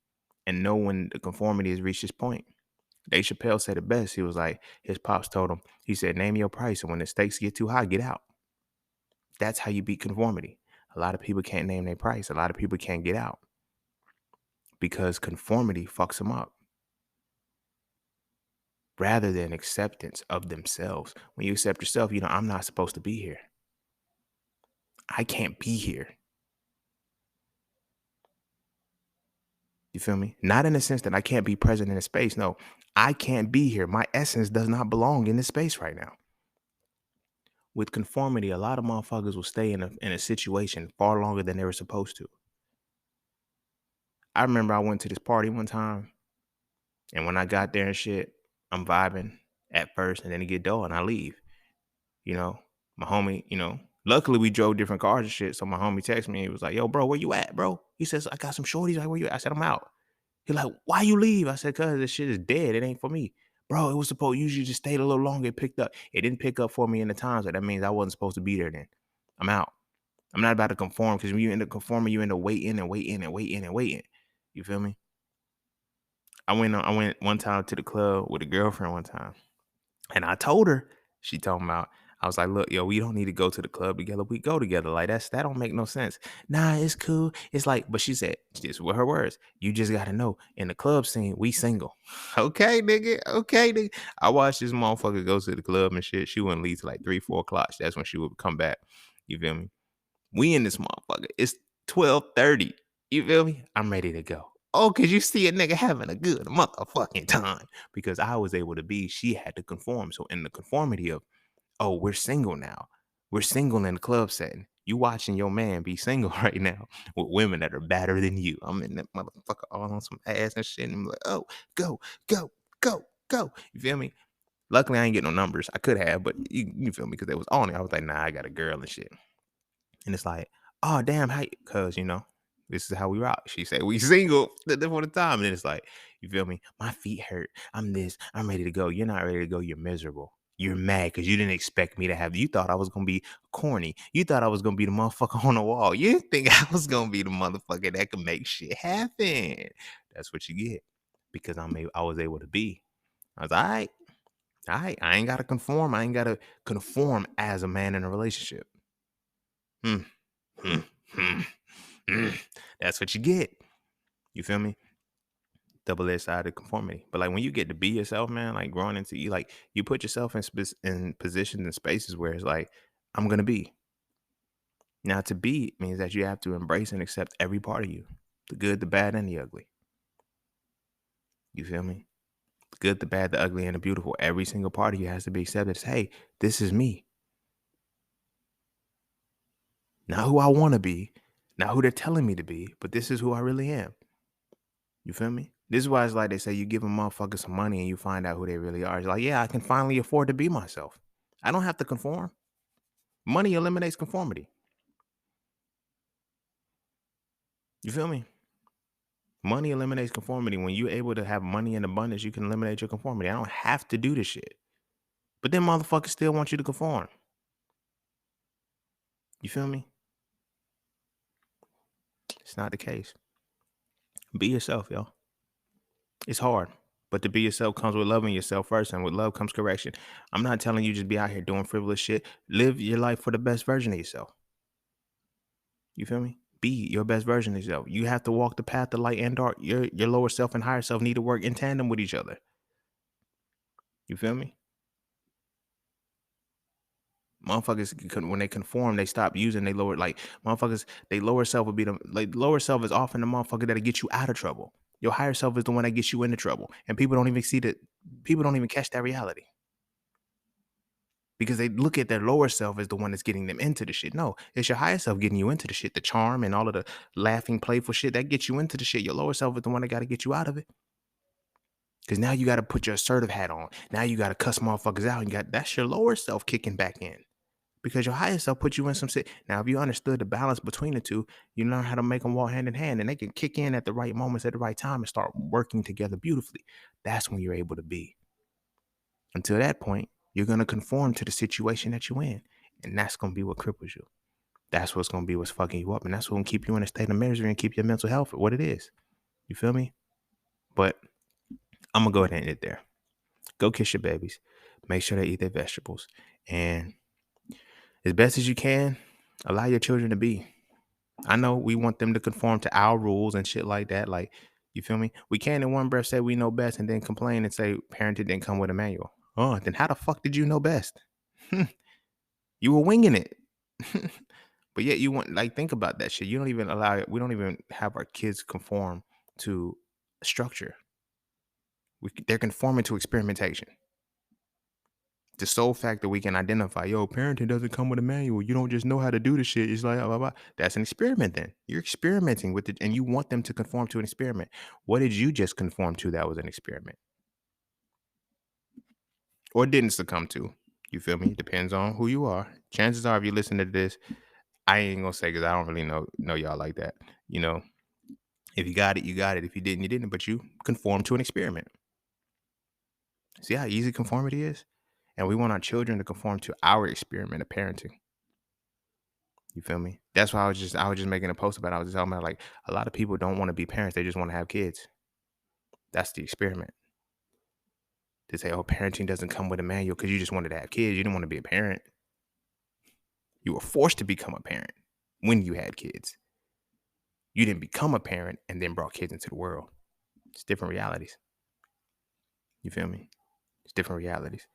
and know when the conformity has reached its point. Dave Chappelle said it best. He was like, his pops told him, he said, name your price. And when the stakes get too high, get out. That's how you beat conformity. A lot of people can't name their price. A lot of people can't get out because conformity fucks them up rather than acceptance of themselves. When you accept yourself, I'm not supposed to be here. I can't be here. You feel me? Not in the sense that I can't be present in a space. No, I can't be here. My essence does not belong in this space right now. With conformity, a lot of motherfuckers will stay in a situation far longer than they were supposed to. I remember I went to this party one time, and when I got there and shit, I'm vibing at first, and then it get dull, and I leave. My homie, luckily we drove different cars and shit, so my homie texted me. He was like, yo, bro, where you at, bro? He says, I got some shorties. Like, where you at? I said, I'm out. He like, why you leave? I said, cause this shit is dead. It ain't for me. Bro, it was supposed, usually just stayed a little longer. It picked up. It didn't pick up for me in the time, so that means I wasn't supposed to be there then. I'm out. I'm not about to conform, because when you end up conforming, you end up waiting and waiting and waiting and waiting. You feel me? I went one time to the club with a girlfriend one time. And I told her, she told me about, I was like, look, yo, we don't need to go to the club together. We go together. Like that don't make no sense. Nah, it's cool. It's like, but she said, just with her words, you just gotta know in the club scene, we single. Okay, nigga. Okay, nigga. I watched this motherfucker go to the club and shit. She wouldn't leave till like 3, 4 o'clock. That's when she would come back. You feel me? We in this motherfucker. It's 12:30. You feel me? I'm ready to go. Oh, cause you see a nigga having a good motherfucking time. Because I was able to be, she had to conform. So in the conformity of, oh, we're single now. We're single in the club setting. You watching your man be single right now with women that are better than you. I'm in that motherfucker all on some ass and shit. And I'm like, oh, go, go, go, go. You feel me? Luckily, I ain't get no numbers. I could have, but you feel me? Because they was on it. I was like, nah, I got a girl and shit. And it's like, oh damn, how? Cause this is how we rock. She said we single for the time, and then it's like, you feel me? My feet hurt. I'm this. I'm ready to go. You're not ready to go. You're miserable. You're mad because you didn't expect me to have. You thought I was gonna be corny. You thought I was gonna be the motherfucker on the wall. You didn't think I was gonna be the motherfucker that could make shit happen. That's what you get because I was able to be. I was all right. All right. I ain't gotta conform. I ain't gotta conform as a man in a relationship. Hmm. Hmm, hmm, hmm. That's what you get. You feel me? Double-edged side of conformity. But like when you get to be yourself, man, like growing into you, like you put yourself in positions and spaces where it's like, I'm gonna be. Now to be means that you have to embrace and accept every part of you. The good, the bad, and the ugly. You feel me? The good, the bad, the ugly, and the beautiful. Every single part of you has to be accepted as, hey, this is me. Not who I wanna be, not who they're telling me to be, but this is who I really am. You feel me? This is why it's like they say you give a motherfucker some money and you find out who they really are. It's like, yeah, I can finally afford to be myself. I don't have to conform. Money eliminates conformity. You feel me? Money eliminates conformity. When you're able to have money in abundance, you can eliminate your conformity. I don't have to do this shit. But then motherfuckers still want you to conform. You feel me? It's not the case. Be yourself, yo. It's hard. But to be yourself comes with loving yourself first, and with love comes correction. I'm not telling you just be out here doing frivolous shit. Live your life for the best version of yourself. You feel me? Be your best version of yourself. You have to walk the path of light and dark. Your lower self and higher self need to work in tandem with each other. You feel me? Motherfuckers, when they conform, they stop using they lower, like motherfuckers, they lower self would be the, like, lower self is often the motherfucker that'll get you out of trouble. Your higher self is the one that gets you into trouble. And people don't even see that, people don't even catch that reality. Because they look at their lower self as the one that's getting them into the shit. No, it's your higher self getting you into the shit. The charm and all of the laughing, playful shit that gets you into the shit. Your lower self is the one that got to get you out of it. Because now you got to put your assertive hat on. Now you got to cuss motherfuckers out. And that's your lower self kicking back in. Because your higher self put you in some shit. Now, if you understood the balance between the two, you learn how to make them walk hand in hand. And they can kick in at the right moments at the right time and start working together beautifully. That's when you're able to be. Until that point, you're going to conform to the situation that you're in. And that's going to be what cripples you. That's what's going to be what's fucking you up. And that's what's going to keep you in a state of misery and keep your mental health what it is. You feel me? But I'm going to go ahead and end it there. Go kiss your babies. Make sure they eat their vegetables. And as best as you can, allow your children to be. I know we want them to conform to our rules and shit like that. Like, you feel me? We can't in one breath say we know best and then complain and say parenting didn't come with a manual. Oh, then how the fuck did you know best? You were winging it. But yet you want, like, think about that shit. You don't even allow it. We don't even have our kids conform to structure. They're conforming to experimentation. The sole fact that we can identify, yo, parenting doesn't come with a manual. You don't just know how to do the shit. It's like, blah, blah, blah. That's an experiment then. You're experimenting with it and you want them to conform to an experiment. What did you just conform to that was an experiment? Or didn't succumb to? You feel me? Depends on who you are. Chances are, if you listen to this, I ain't gonna say because I don't really know y'all like that. You know, if you got it, you got it. If you didn't, you didn't. But you conform to an experiment. See how easy conformity is? And we want our children to conform to our experiment of parenting. You feel me? That's why I was just making a post about it. I was just talking about, like, a lot of people don't want to be parents. They just want to have kids. That's the experiment. To say, oh, parenting doesn't come with a manual because you just wanted to have kids. You didn't want to be a parent. You were forced to become a parent when you had kids. You didn't become a parent and then brought kids into the world. It's different realities. You feel me? It's different realities.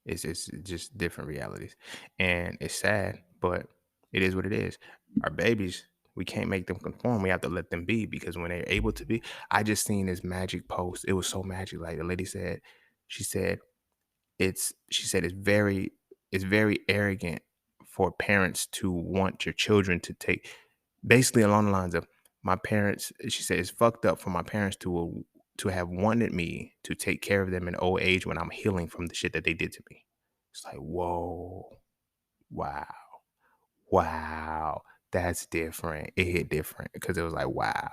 It's just different realities. And it's sad, but it is what it is. Our babies, we can't make them conform. We have to let them be, because when they're able to be, I just seen this magic post. It was so magic. Like the lady said, she said, it's very arrogant for parents to want your children to take, basically along the lines of, my parents, she said, it's fucked up for my parents to have wanted me to take care of them in old age when I'm healing from the shit that they did to me. It's like, whoa, wow, wow, that's different. It hit different because it was like, wow,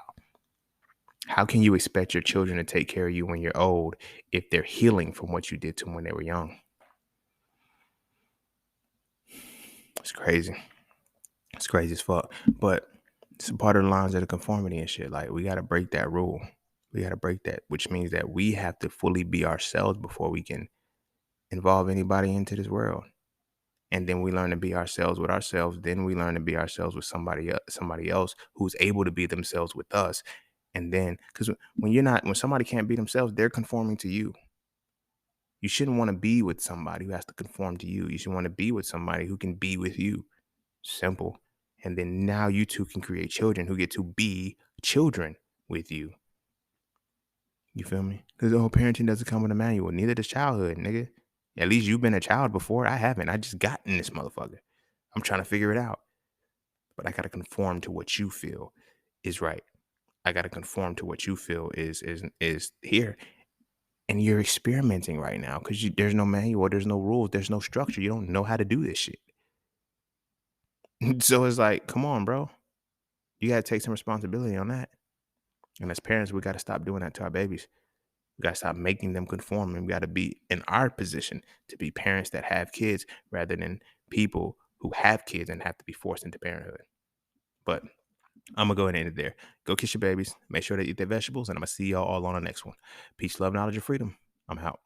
how can you expect your children to take care of you when you're old if they're healing from what you did to them when they were young? It's crazy. It's crazy as fuck. But it's a part of the lines of the conformity and shit. Like, we got to break that rule. We got to break that, which means that we have to fully be ourselves before we can involve anybody into this world. And then we learn to be ourselves with ourselves. Then we learn to be ourselves with somebody else who's able to be themselves with us. And then, because when somebody can't be themselves, they're conforming to you. You shouldn't want to be with somebody who has to conform to you. You should want to be with somebody who can be with you. Simple. And then now you two can create children who get to be children with you. You feel me? Because the whole parenting doesn't come with a manual. Neither does childhood, nigga. At least you've been a child before. I haven't. I just got in this motherfucker. I'm trying to figure it out. But I gotta conform to what you feel is right. I gotta conform to what you feel is here. And you're experimenting right now because there's no manual, there's no rules, there's no structure. You don't know how to do this shit. So it's like, come on, bro. You gotta take some responsibility on that. And as parents, we gotta stop doing that to our babies. We gotta stop making them conform, and we gotta be in our position to be parents that have kids rather than people who have kids and have to be forced into parenthood. But I'm gonna go ahead and end it there. Go kiss your babies. Make sure they eat their vegetables, and I'm gonna see y'all all on the next one. Peace, love, knowledge, and freedom. I'm out.